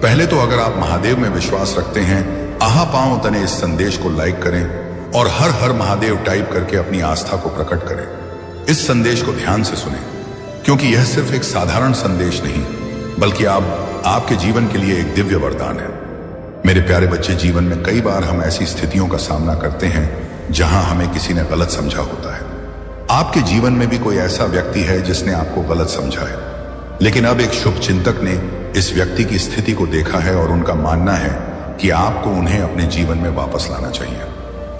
[SPEAKER 1] पहले तो अगर आप महादेव में विश्वास रखते हैं, आहा पांव तने इस संदेश को लाइक करें और हर हर महादेव टाइप करके अपनी आस्था को प्रकट करें। इस संदेश को ध्यान से सुनें, क्योंकि यह सिर्फ एक साधारण संदेश नहीं, बल्कि आपके जीवन के लिए एक दिव्य वरदान है। मेरे प्यारे बच्चे, जीवन में कई बार हम ऐसी स्थितियों का सामना करते हैं जहां हमें किसी ने गलत समझा होता है। आपके जीवन में भी कोई ऐसा व्यक्ति है जिसने आपको गलत समझा है, लेकिन अब एक शुभ चिंतक ने इस व्यक्ति की स्थिति को देखा है और उनका मानना है कि आपको उन्हें अपने जीवन में वापस लाना चाहिए।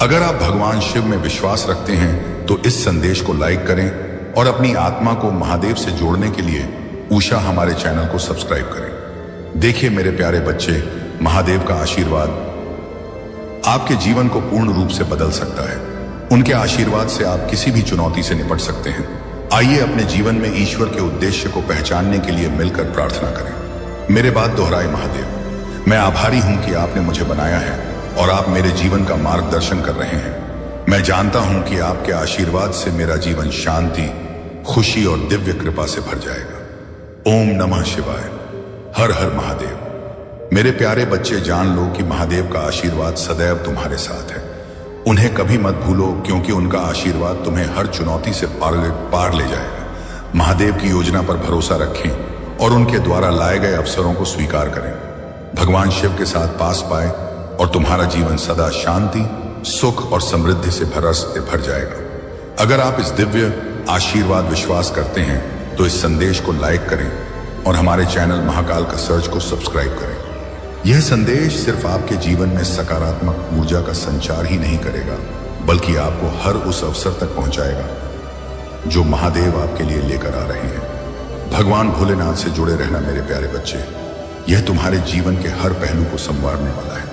[SPEAKER 1] अगर आप भगवान शिव में विश्वास रखते हैं तो इस संदेश को लाइक करें और अपनी आत्मा को महादेव से जोड़ने के लिए उषा हमारे चैनल को सब्सक्राइब करें। देखिए मेरे प्यारे बच्चे, महादेव का आशीर्वाद आपके जीवन को पूर्ण रूप से बदल सकता है। उनके आशीर्वाद से आप किसी भी चुनौती से निपट सकते हैं। आइए अपने जीवन में ईश्वर के उद्देश्य को पहचानने के लिए मिलकर प्रार्थना करें। मेरे बात दोहराए महादेव, मैं आभारी हूं कि आपने मुझे बनाया है और आप मेरे जीवन का मार्गदर्शन कर रहे हैं। मैं जानता हूं कि आपके आशीर्वाद से मेरा जीवन शांति, खुशी और दिव्य कृपा से भर जाएगा। ओम नमः शिवाय। हर हर महादेव। मेरे प्यारे बच्चे, जान लो कि महादेव का आशीर्वाद सदैव तुम्हारे साथ है। उन्हें कभी मत भूलो, क्योंकि उनका आशीर्वाद तुम्हें हर चुनौती से पार ले जाएगा। महादेव की योजना पर भरोसा रखें और उनके द्वारा लाए गए अवसरों को स्वीकार करें। भगवान शिव के साथ पास पाए और तुम्हारा जीवन सदा शांति, सुख और समृद्धि से भर जाएगा। अगर आप इस दिव्य आशीर्वाद विश्वास करते हैं तो इस संदेश को लाइक करें और हमारे चैनल महाकाल का सर्च को सब्सक्राइब करें। यह संदेश सिर्फ आपके जीवन में सकारात्मक ऊर्जा का संचार ही नहीं करेगा, बल्कि आपको हर उस अवसर तक पहुंचाएगा जो महादेव आपके लिए लेकर आ रहे हैं। भगवान भोलेनाथ से जुड़े रहना मेरे प्यारे बच्चे, यह तुम्हारे जीवन के हर पहलू को संवारने वाला है।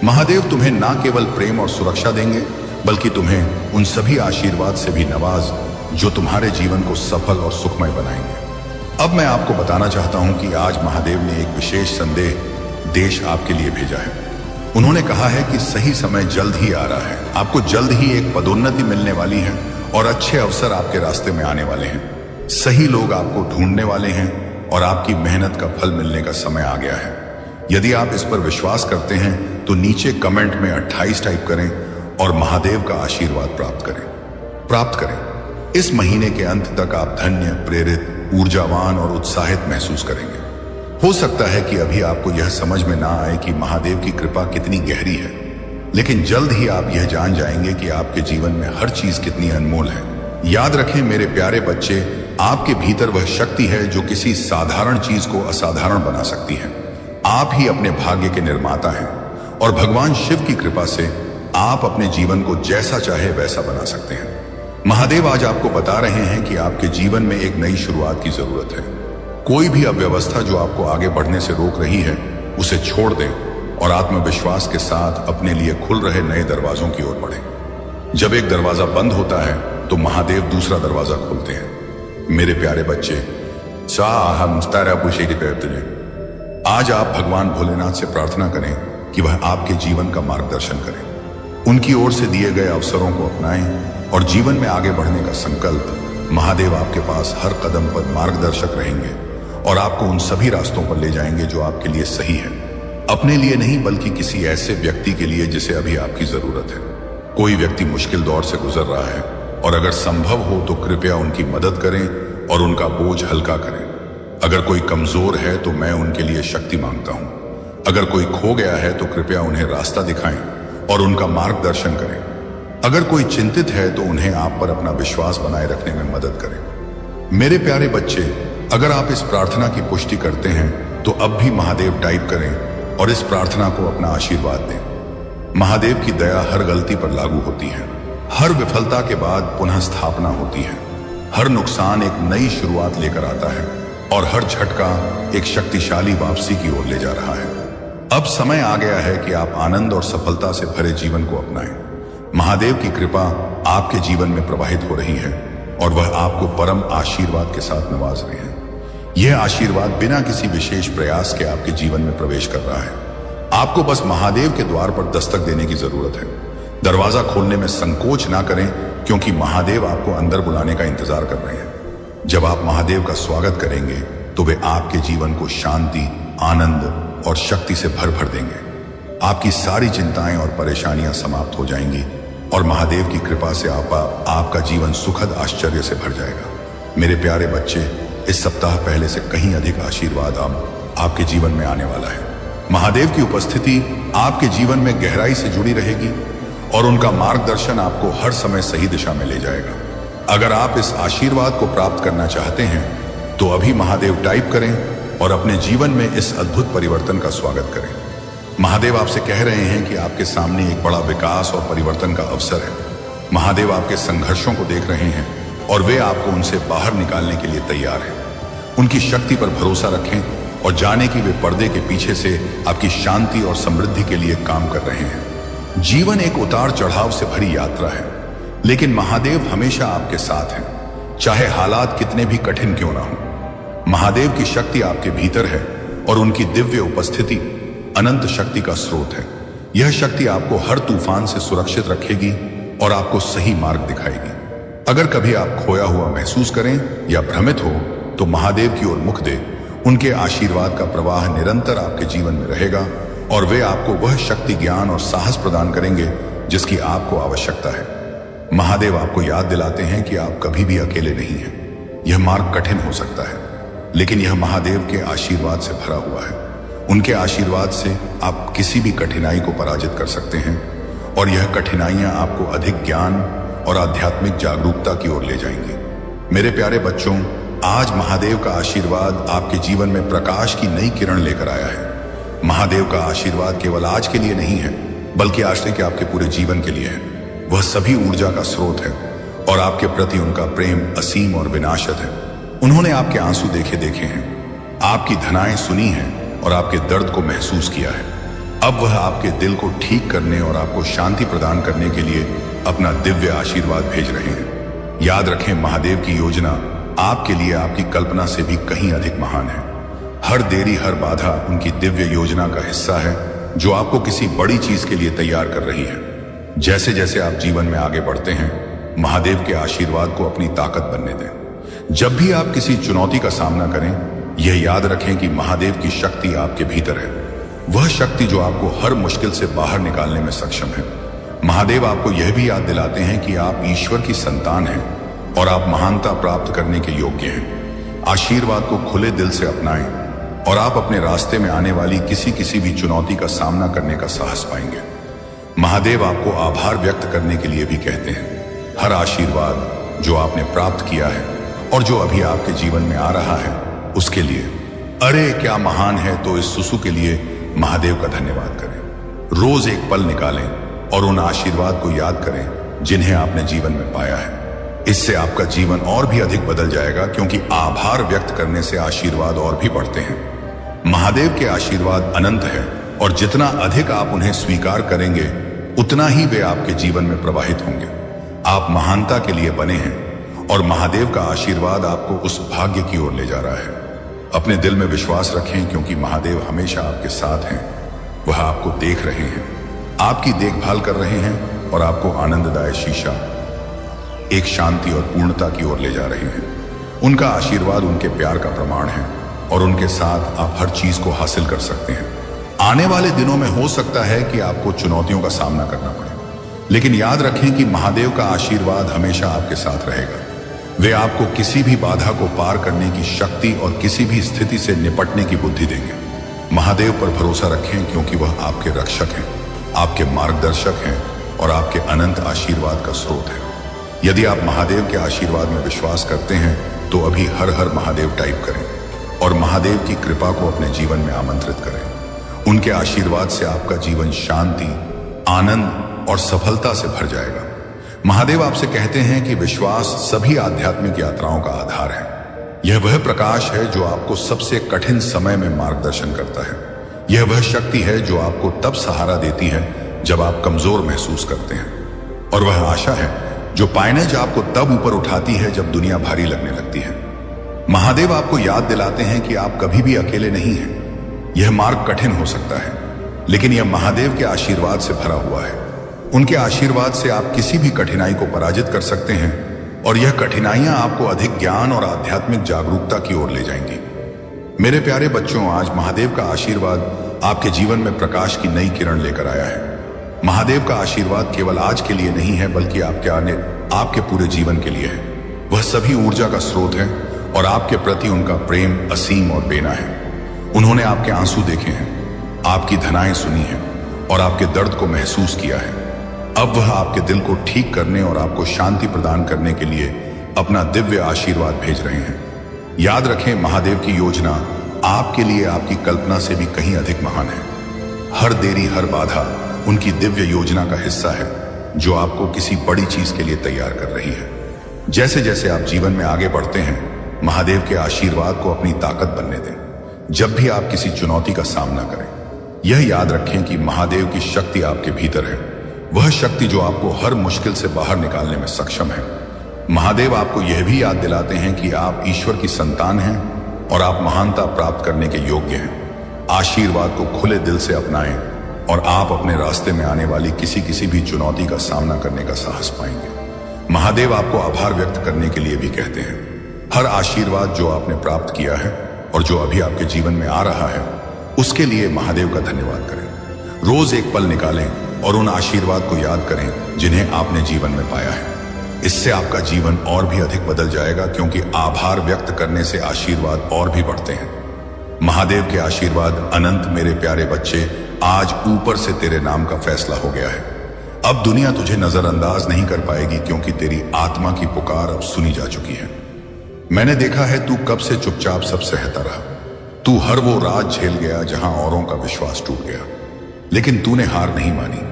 [SPEAKER 1] महादेव तुम्हें ना केवल प्रेम और सुरक्षा देंगे, बल्कि तुम्हें उन सभी आशीर्वाद से भी नवाज जो तुम्हारे जीवन को सफल और सुखमय बनाएंगे। अब मैं आपको बताना चाहता हूं कि आज महादेव ने एक विशेष संदेश आपके लिए भेजा है। उन्होंने कहा है कि सही समय जल्द ही आ रहा है। आपको जल्द ही एक पदोन्नति मिलने वाली है और अच्छे अवसर आपके रास्ते में आने वाले हैं। सही लोग आपको ढूंढने वाले हैं और आपकी मेहनत का फल मिलने का समय आ गया है। यदि आप इस पर विश्वास करते हैं तो नीचे कमेंट में 28 टाइप करें और महादेव का आशीर्वाद प्राप्त करें। इस महीने के अंत तक आप धन्य, प्रेरित, ऊर्जावान और उत्साहित महसूस करेंगे। हो सकता है कि अभी आपको यह समझ में ना आए कि महादेव की कृपा कितनी गहरी है, लेकिन जल्द ही आप यह जान जाएंगे कि आपके जीवन में हर चीज कितनी अनमोल है। याद रखें मेरे प्यारे बच्चे, आपके भीतर वह शक्ति है जो किसी साधारण चीज को असाधारण बना सकती है। आप ही अपने भाग्य के निर्माता हैं और भगवान शिव की कृपा से आप अपने जीवन को जैसा चाहे वैसा बना सकते हैं। महादेव आज आपको बता रहे हैं कि आपके जीवन में एक नई शुरुआत की जरूरत है। कोई भी अव्यवस्था जो आपको आगे बढ़ने से रोक रही है, उसे छोड़ दें और आत्मविश्वास के साथ अपने लिए खुल रहे नए दरवाजों की ओर बढ़ें। जब एक दरवाजा बंद होता है तो महादेव दूसरा दरवाजा खोलते हैं। मेरे प्यारे बच्चे, आज आप भगवान भोलेनाथ से प्रार्थना करें कि वह आपके जीवन का मार्गदर्शन करें। उनकी ओर से दिए गए अवसरों को अपनाएं और जीवन में आगे बढ़ने का संकल्प। महादेव आपके पास हर कदम पर मार्गदर्शक रहेंगे और आपको उन सभी रास्तों पर ले जाएंगे जो आपके लिए सही है। अपने लिए नहीं, बल्कि किसी ऐसे व्यक्ति के लिए जिसे अभी आपकी जरूरत है। कोई व्यक्ति मुश्किल दौर से गुजर रहा है और अगर संभव हो तो कृपया उनकी मदद करें और उनका बोझ हल्का करें। अगर कोई कमजोर है तो मैं उनके लिए शक्ति मांगता हूं। अगर कोई खो गया है तो कृपया उन्हें रास्ता दिखाएं और उनका मार्गदर्शन करें। अगर कोई चिंतित है तो उन्हें आप पर अपना विश्वास बनाए रखने में मदद करें। मेरे प्यारे बच्चे, अगर आप इस प्रार्थना की पुष्टि करते हैं तो अब भी महादेव टाइप करें और इस प्रार्थना को अपना आशीर्वाद दें। महादेव की दया हर गलती पर लागू होती है। हर विफलता के बाद पुनः स्थापना होती है। हर नुकसान एक नई शुरुआत लेकर आता है और हर झटका एक शक्तिशाली वापसी की ओर ले जा रहा है। अब समय आ गया है कि आप आनंद और सफलता से भरे जीवन को अपनाएं। महादेव की कृपा आपके जीवन में प्रवाहित हो रही है और वह आपको परम आशीर्वाद के साथ नवाज रहे हैं। यह आशीर्वाद बिना किसी विशेष प्रयास के आपके जीवन में प्रवेश कर रहा है। आपको बस महादेव के द्वार पर दस्तक देने की जरूरत है। दरवाजा खोलने में संकोच ना करें, क्योंकि महादेव आपको अंदर बुलाने का इंतजार कर रहे हैं। जब आप महादेव का स्वागत करेंगे तो वे आपके जीवन को शांति, आनंद और शक्ति से भर भर देंगे। आपकी सारी चिंताएं और परेशानियां समाप्त हो जाएंगी और महादेव की कृपा से आपका जीवन सुखद आश्चर्य से भर जाएगा। मेरे प्यारे बच्चे, इस सप्ताह पहले से कहीं अधिक आशीर्वाद अब आपके जीवन में आने वाला है। महादेव की उपस्थिति आपके जीवन में गहराई से जुड़ी रहेगी और उनका मार्गदर्शन आपको हर समय सही दिशा में ले जाएगा। अगर आप इस आशीर्वाद को प्राप्त करना चाहते हैं तो अभी महादेव टाइप करें और अपने जीवन में इस अद्भुत परिवर्तन का स्वागत करें। महादेव आपसे कह रहे हैं कि आपके सामने एक बड़ा विकास और परिवर्तन का अवसर है। महादेव आपके संघर्षों को देख रहे हैं और वे आपको उनसे बाहर निकालने के लिए तैयार हैं। उनकी शक्ति पर भरोसा रखें और जाने कि वे पर्दे के पीछे से आपकी शांति और समृद्धि के लिए काम कर रहे हैं। जीवन एक उतार चढ़ाव से भरी यात्रा है, लेकिन महादेव हमेशा आपके साथ हैं, चाहे हालात कितने भी कठिन क्यों ना हो। महादेव की शक्ति आपके भीतर है और उनकी दिव्य उपस्थिति अनंत शक्ति का स्रोत है। यह शक्ति आपको हर तूफान से सुरक्षित रखेगी और आपको सही मार्ग दिखाएगी। अगर कभी आप खोया हुआ महसूस करें या भ्रमित हो तो महादेव की ओर मुख दे। उनके आशीर्वाद का प्रवाह निरंतर आपके जीवन में रहेगा और वे आपको वह शक्ति, ज्ञान और साहस प्रदान करेंगे जिसकी आपको आवश्यकता है। महादेव आपको याद दिलाते हैं कि आप कभी भी अकेले नहीं हैं। यह मार्ग कठिन हो सकता है, लेकिन यह महादेव के आशीर्वाद से भरा हुआ है। उनके आशीर्वाद से आप किसी भी कठिनाई को पराजित कर सकते हैं और यह कठिनाइयां आपको अधिक ज्ञान और आध्यात्मिक जागरूकता की ओर ले जाएंगी। मेरे प्यारे बच्चों, आज महादेव का आशीर्वाद आपके जीवन में प्रकाश की नई किरण लेकर आया है। महादेव का आशीर्वाद केवल आज के लिए नहीं है, बल्कि आज से के आपके पूरे जीवन के लिए है। वह सभी ऊर्जा का स्रोत है और आपके प्रति उनका प्रेम असीम और विनाशक है। उन्होंने आपके आंसू देखे हैं, आपकी धनाएं सुनी हैं और आपके दर्द को महसूस किया है। अब वह आपके दिल को ठीक करने और आपको शांति प्रदान करने के लिए अपना दिव्य आशीर्वाद भेज रहे हैं। याद रखें, महादेव की योजना आपके लिए आपकी कल्पना से भी कहीं अधिक महान है। हर देरी, हर बाधा उनकी दिव्य योजना का हिस्सा है, जो आपको किसी बड़ी चीज के लिए तैयार कर रही है। जैसे जैसे आप जीवन में आगे बढ़ते हैं, महादेव के आशीर्वाद को अपनी ताकत बनने दें। जब भी आप किसी चुनौती का सामना करें, यह याद रखें कि महादेव की शक्ति आपके भीतर है। वह शक्ति जो आपको हर मुश्किल से बाहर निकालने में सक्षम है। महादेव आपको यह भी याद दिलाते हैं कि आप ईश्वर की संतान हैं और आप महानता प्राप्त करने के योग्य हैं। आशीर्वाद को खुले दिल से अपनाएं और आप अपने रास्ते में आने वाली किसी भी चुनौती का सामना करने का साहस पाएंगे। महादेव आपको आभार व्यक्त करने के लिए भी कहते हैं। हर आशीर्वाद जो आपने प्राप्त किया है और जो अभी आपके जीवन में आ रहा है उसके लिए। अरे क्या महान है, तो इस सुसु के लिए महादेव का धन्यवाद करें। रोज एक पल निकालें और उन आशीर्वाद को याद करें जिन्हें आपने जीवन में पाया है। इससे आपका जीवन और भी अधिक बदल जाएगा, क्योंकि आभार व्यक्त करने से आशीर्वाद और भी बढ़ते हैं। महादेव के आशीर्वाद अनंत है और जितना अधिक आप उन्हें स्वीकार करेंगे उतना ही वे आपके जीवन में प्रवाहित होंगे। आप महानता के लिए बने हैं और महादेव का आशीर्वाद आपको उस भाग्य की ओर ले जा रहा है। अपने दिल में विश्वास रखें, क्योंकि महादेव हमेशा आपके साथ हैं। वह आपको देख रहे हैं, आपकी देखभाल कर रहे हैं और आपको आनंददायक शीशा, एक शांति और पूर्णता की ओर ले जा रहे हैं। उनका आशीर्वाद उनके प्यार का प्रमाण है और उनके साथ आप हर चीज को हासिल कर सकते हैं। आने वाले दिनों में हो सकता है कि आपको चुनौतियों का सामना करना पड़े, लेकिन याद रखें कि महादेव का आशीर्वाद हमेशा आपके साथ रहेगा। वे आपको किसी भी बाधा को पार करने की शक्ति और किसी भी स्थिति से निपटने की बुद्धि देंगे। महादेव पर भरोसा रखें, क्योंकि वह आपके रक्षक हैं, आपके मार्गदर्शक हैं और आपके अनंत आशीर्वाद का स्रोत है। यदि आप महादेव के आशीर्वाद में विश्वास करते हैं तो अभी हर हर महादेव टाइप करें और महादेव की कृपा को अपने जीवन में आमंत्रित करें। उनके आशीर्वाद से आपका जीवन शांति, आनंद और सफलता से भर जाएगा। महादेव आपसे कहते हैं कि विश्वास सभी आध्यात्मिक यात्राओं का आधार है। यह वह प्रकाश है जो आपको सबसे कठिन समय में मार्गदर्शन करता है। यह वह शक्ति है जो आपको तब सहारा देती है जब आप कमजोर महसूस करते हैं, और वह आशा है जो पाइनेज आपको तब ऊपर उठाती है जब दुनिया भारी लगने लगती है। महादेव आपको याद दिलाते हैं कि आप कभी भी अकेले नहीं हैं। यह मार्ग कठिन हो सकता है, लेकिन यह महादेव के आशीर्वाद से भरा हुआ है। उनके आशीर्वाद से आप किसी भी कठिनाई को पराजित कर सकते हैं और यह कठिनाइयां आपको अधिक ज्ञान और आध्यात्मिक जागरूकता की ओर ले जाएंगी। मेरे प्यारे बच्चों, आज महादेव का आशीर्वाद आपके जीवन में प्रकाश की नई किरण लेकर आया है। महादेव का आशीर्वाद केवल आज के लिए नहीं है, बल्कि आपके पूरे जीवन के लिए है। वह सभी ऊर्जा का स्रोत है और आपके प्रति उनका प्रेम असीम और बेना है। उन्होंने आपके आंसू देखे हैं, आपकी धनाएं सुनी हैं और आपके दर्द को महसूस किया है। अब वह आपके दिल को ठीक करने और आपको शांति प्रदान करने के लिए अपना दिव्य आशीर्वाद भेज रहे हैं। याद रखें, महादेव की योजना आपके लिए आपकी कल्पना से भी कहीं अधिक महान है। हर देरी, हर बाधा उनकी दिव्य योजना का हिस्सा है, जो आपको किसी बड़ी चीज के लिए तैयार कर रही है। जैसे जैसे आप जीवन में आगे बढ़ते हैं, महादेव के आशीर्वाद को अपनी ताकत बनने दें। जब भी आप किसी चुनौती का सामना करें, यह याद रखें कि महादेव की शक्ति आपके भीतर है, वह शक्ति जो आपको हर मुश्किल से बाहर निकालने में सक्षम है। महादेव आपको यह भी याद दिलाते हैं कि आप ईश्वर की संतान हैं और आप महानता प्राप्त करने के योग्य हैं। आशीर्वाद को खुले दिल से अपनाएं और आप अपने रास्ते में आने वाली किसी भी चुनौती का सामना करने का साहस पाएंगे। महादेव आपको आभार व्यक्त करने के लिए भी कहते हैं। हर आशीर्वाद जो आपने प्राप्त किया है और जो अभी आपके जीवन में आ रहा है, उसके लिए महादेव का धन्यवाद करें। रोज एक पल निकालें और उन आशीर्वाद को याद करें जिन्हें आपने जीवन में पाया है। इससे आपका जीवन और भी अधिक बदल जाएगा, क्योंकि आभार व्यक्त करने से आशीर्वाद और भी बढ़ते हैं। महादेव के आशीर्वाद अनंत। मेरे प्यारे बच्चे, आज ऊपर से तेरे नाम का फैसला हो गया है। अब दुनिया तुझे नजरअंदाज नहीं कर पाएगी, क्योंकि तेरी आत्मा की पुकार अब सुनी जा चुकी है। मैंने देखा है तू कब से चुपचाप सब सहता रहा। तू हर वो रात झेल गया जहां औरों का विश्वास टूट गया, लेकिन तूने हार नहीं मानी।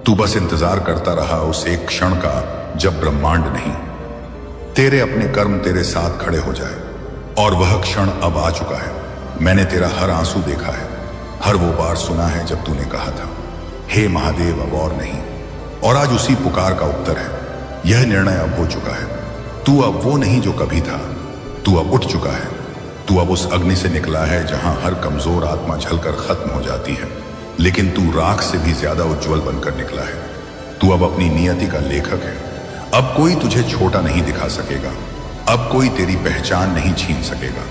[SPEAKER 1] तू बस इंतजार करता रहा उस एक क्षण का जब ब्रह्मांड नहीं, तेरे अपने कर्म तेरे साथ खड़े हो जाए, और वह क्षण अब आ चुका है। मैंने तेरा हर आंसू देखा है, हर वो बार सुना है जब तूने कहा था, हे महादेव अब और नहीं। और आज उसी पुकार का उत्तर है। यह निर्णय अब हो चुका है। तू अब वो नहीं जो कभी था, तू अब उठ चुका है। तू अब उस अग्नि से निकला है जहां हर कमजोर आत्मा जलकर खत्म हो जाती है, लेकिन तू राख से भी ज्यादा उज्जवल बनकर निकला है। तू अब अपनी नियति का लेखक है। अब कोई तुझे छोटा नहीं दिखा सकेगा, अब कोई तेरी पहचान नहीं छीन सकेगा,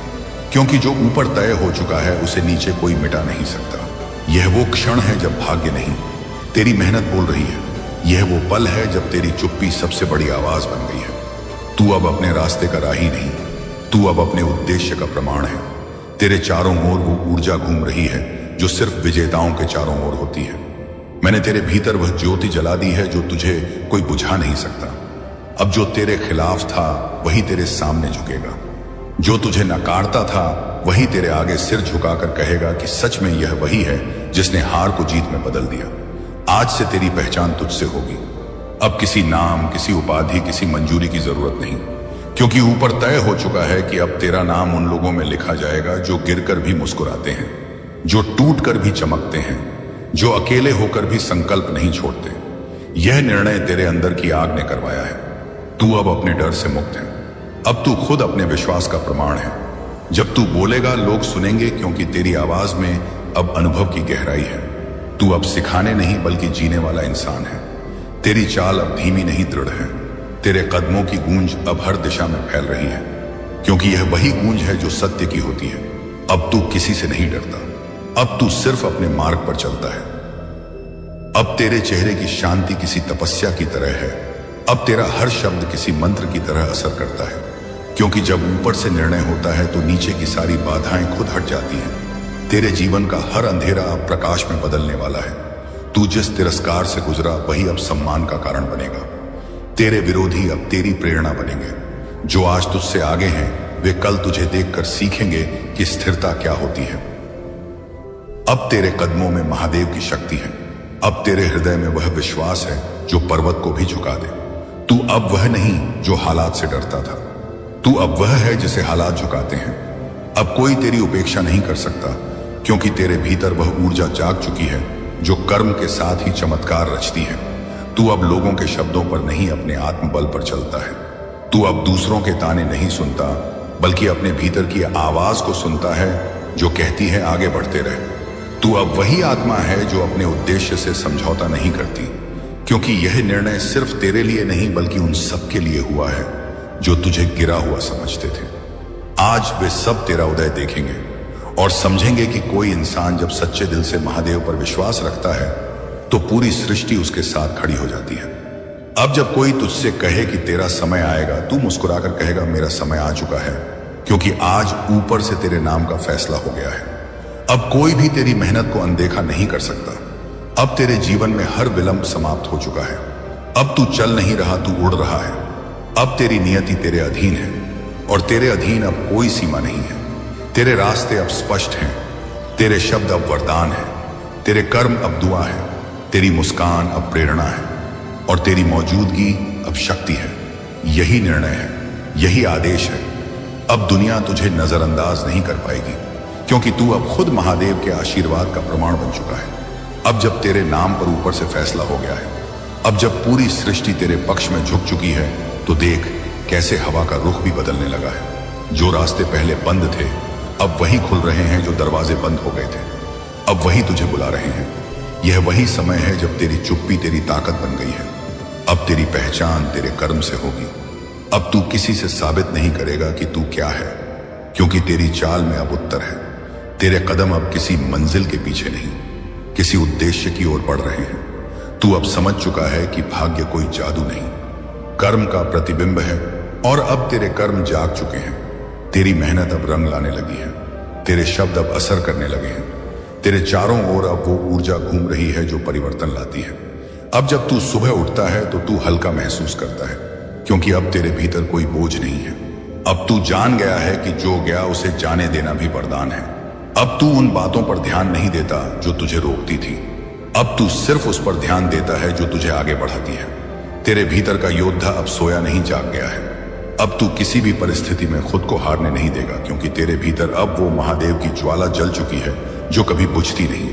[SPEAKER 1] क्योंकि जो ऊपर तय हो चुका है उसे नीचे कोई मिटा नहीं सकता। यह वो क्षण है जब भाग्य नहीं, तेरी मेहनत बोल रही है। यह वो पल है जब तेरी चुप्पी सबसे बड़ी आवाज बन गई है। तू अब अपने रास्ते का राही नहीं, तू अब अपने उद्देश्य का प्रमाण है। तेरे चारों ओर वो ऊर्जा घूम रही है जो सिर्फ विजेताओं के चारों ओर होती है। मैंने तेरे भीतर वह ज्योति जला दी है जो तुझे कोई बुझा नहीं सकता। अब जो तेरे खिलाफ था वही तेरे सामने झुकेगा। जो तुझे नकारता था वही तेरे आगे सिर झुकाकर कहेगा कि सच में यह वही है जिसने हार को जीत में बदल दिया। आज से तेरी पहचान तुझसे होगी। अब किसी नाम, किसी उपाधि, किसी मंजूरी की जरूरत नहीं, क्योंकि ऊपर तय हो चुका है कि अब तेरा नाम उन लोगों में लिखा जाएगा जो गिरकर भी मुस्कुराते हैं, जो टूट कर भी चमकते हैं, जो अकेले होकर भी संकल्प नहीं छोड़ते। यह निर्णय तेरे अंदर की आग ने करवाया है। तू अब अपने डर से मुक्त है। अब तू खुद अपने विश्वास का प्रमाण है। जब तू बोलेगा लोग सुनेंगे, क्योंकि तेरी आवाज में अब अनुभव की गहराई है। तू अब सिखाने नहीं बल्कि जीने वाला इंसान है। तेरी चाल अब धीमी नहीं दृढ़ है। तेरे कदमों की गूंज अब हर दिशा में फैल रही है, क्योंकि यह वही गूंज है जो सत्य की होती है। अब तू किसी से नहीं डरता। अब तू सिर्फ अपने मार्ग पर चलता है। अब तेरे चेहरे की शांति किसी तपस्या की तरह है। अब तेरा हर शब्द किसी मंत्र की तरह असर करता है, क्योंकि जब ऊपर से निर्णय होता है तो नीचे की सारी बाधाएं खुद हट जाती हैं। तेरे जीवन का हर अंधेरा अब प्रकाश में बदलने वाला है। तू जिस तिरस्कार से गुजरा वही अब सम्मान का कारण बनेगा। तेरे विरोधी अब तेरी प्रेरणा बनेंगे। जो आज तुझसे आगे हैं वे कल तुझे देखकर सीखेंगे कि स्थिरता क्या होती है। अब तेरे कदमों में महादेव की शक्ति है। अब तेरे हृदय में वह विश्वास है जो पर्वत को भी झुका दे। तू अब वह नहीं जो हालात से डरता था। तू अब वह है जिसे हालात झुकाते हैं। अब कोई तेरी उपेक्षा नहीं कर सकता, क्योंकि तेरे भीतर वह ऊर्जा जाग चुकी है जो कर्म के साथ ही चमत्कार रचती है। तू अब लोगों के शब्दों पर नहीं, अपने आत्मबल पर चलता है। तू अब दूसरों के ताने नहीं सुनता, बल्कि अपने भीतर की आवाज को सुनता है जो कहती है आगे बढ़ते रहे। तू अब वही आत्मा है जो अपने उद्देश्य से समझौता नहीं करती, क्योंकि यह निर्णय सिर्फ तेरे लिए नहीं बल्कि उन सबके लिए हुआ है जो तुझे गिरा हुआ समझते थे। आज वे सब तेरा उदय देखेंगे और समझेंगे कि कोई इंसान जब सच्चे दिल से महादेव पर विश्वास रखता है तो पूरी सृष्टि उसके साथ खड़ी हो जाती है। अब जब कोई तुझसे कहे कि तेरा समय आएगा, तू मुस्कुराकर कहेगा मेरा समय आ चुका है, क्योंकि आज ऊपर से तेरे नाम का फैसला हो गया है। अब कोई भी तेरी मेहनत को अनदेखा नहीं कर सकता। अब तेरे जीवन में हर विलंब समाप्त हो चुका है। अब तू चल नहीं रहा, तू उड़ रहा है। अब तेरी नियति तेरे अधीन है और तेरे अधीन अब कोई सीमा नहीं है। तेरे रास्ते अब स्पष्ट हैं। तेरे शब्द अब वरदान है। तेरे कर्म अब दुआ है। तेरी मुस्कान अब प्रेरणा है और तेरी मौजूदगी अब शक्ति है। यही निर्णय है, यही आदेश है। अब दुनिया तुझे नजरअंदाज नहीं कर पाएगी, क्योंकि तू अब खुद महादेव के आशीर्वाद का प्रमाण बन चुका है। अब जब तेरे नाम पर ऊपर से फैसला हो गया है, अब जब पूरी सृष्टि तेरे पक्ष में झुक चुकी है, तो देख कैसे हवा का रुख भी बदलने लगा है। जो रास्ते पहले बंद थे अब वही खुल रहे हैं, जो दरवाजे बंद हो गए थे अब वही तुझे बुला रहे हैं। यह वही समय है जब तेरी चुप्पी तेरी ताकत बन गई है। अब तेरी पहचान तेरे कर्म से होगी। अब तू किसी से साबित नहीं करेगा कि तू क्या है, क्योंकि तेरी चाल में अब उत्तर है। तेरे कदम अब किसी मंजिल के पीछे नहीं, किसी उद्देश्य की ओर बढ़ रहे हैं। तू अब समझ चुका है कि भाग्य कोई जादू नहीं, कर्म का प्रतिबिंब है, और अब तेरे कर्म जाग चुके हैं। तेरी मेहनत अब रंग लाने लगी है। तेरे शब्द अब असर करने लगे हैं। तेरे चारों ओर अब वो ऊर्जा घूम रही है जो परिवर्तन लाती है। अब जब तू सुबह उठता है तो तू हल्का महसूस करता है, क्योंकि अब तेरे भीतर कोई बोझ नहीं है। अब तू जान गया है कि जो गया उसे जाने देना भी वरदान है। अब तू उन बातों पर ध्यान नहीं देता जो तुझे रोकती थी। अब तू सिर्फ उस पर ध्यान देता है जो तुझे आगे बढ़ाती है। तेरे भीतर का योद्धा अब सोया नहीं, जाग गया है। अब तू किसी भी परिस्थिति में खुद को हारने नहीं देगा, क्योंकि तेरे भीतर अब वो महादेव की ज्वाला जल चुकी है जो कभी बुझती नहीं।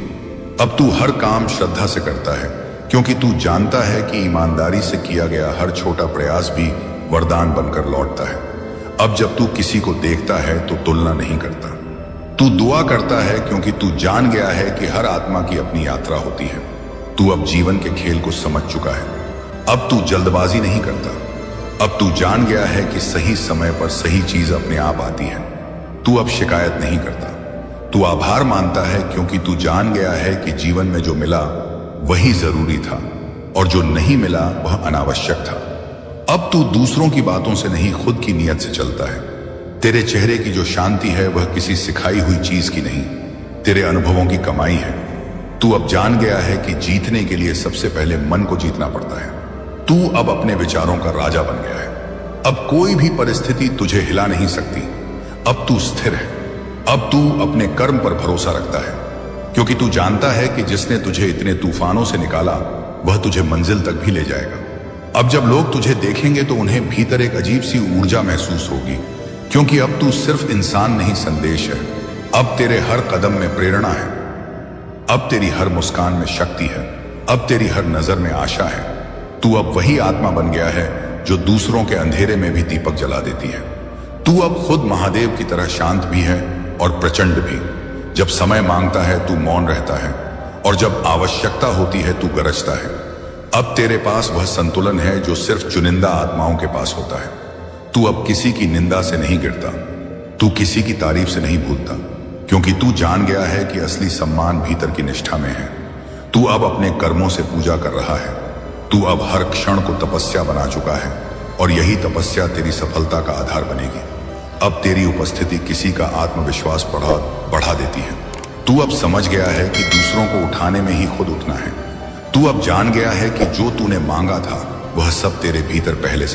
[SPEAKER 1] अब तू हर काम श्रद्धा से करता है, क्योंकि तू जानता है कि ईमानदारी से किया गया हर छोटा प्रयास भी वरदान बनकर लौटता है। अब जब तू किसी को देखता है तो तुलना नहीं करता, तू दुआ करता है, क्योंकि तू जान गया है कि हर आत्मा की अपनी यात्रा होती है। तू अब जीवन के खेल को समझ चुका है। अब तू जल्दबाजी नहीं करता। अब तू जान गया है कि सही समय पर सही चीज अपने आप आती है। तू अब शिकायत नहीं करता। तू आभार मानता है, क्योंकि तू जान गया है कि जीवन में जो मिला वही जरूरी था और जो नहीं मिला वह अनावश्यक था। अब तू दूसरों की बातों से नहीं, खुद की नीयत से चलता है। तेरे चेहरे की जो शांति है वह किसी सिखाई हुई चीज की नहीं, तेरे अनुभवों की कमाई है। तू अब जान गया है कि जीतने के लिए सबसे पहले मन को जीतना पड़ता है। तू अब अपने विचारों का राजा बन गया है। अब कोई भी परिस्थिति तुझे हिला नहीं सकती। अब तू स्थिर है। अब तू अपने कर्म पर भरोसा रखता है, क्योंकि तू जानता है कि जिसने तुझे इतने तूफानों से निकाला वह तुझे मंजिल तक भी ले जाएगा। अब जब लोग तुझे देखेंगे तो उन्हें भीतर एक अजीब सी ऊर्जा महसूस होगी, क्योंकि अब तू सिर्फ इंसान नहीं, संदेश है। अब तेरे हर कदम में प्रेरणा है। अब तेरी हर मुस्कान में शक्ति है। अब तेरी हर नजर में आशा है। तू अब वही आत्मा बन गया है जो दूसरों के अंधेरे में भी दीपक जला देती है। तू अब खुद महादेव की तरह शांत भी है और प्रचंड भी। जब समय मांगता है तू मौन रहता है, और जब आवश्यकता होती है तू गरजता है। अब तेरे पास वह संतुलन है जो सिर्फ चुनिंदा आत्माओं के पास होता है। तू अब किसी की निंदा से नहीं गिरता, तू किसी की तारीफ से नहीं भूलता, क्योंकि तू जान गया है कि असली सम्मान भीतर की निष्ठा में है। तू अब अपने कर्मों से पूजा कर रहा है। तू अब हर क्षण को तपस्या बना चुका है, और यही तपस्या तेरी सफलता का आधार बनेगी। अब तेरी उपस्थिति किसी का आत्मविश्वास बढ़ा देती है। तू अब समझ गया है कि दूसरों को उठाने में ही खुद उठना है। तू अब जान गया है कि जो तूने मांगा था वह सब तेरे भीतर पहले से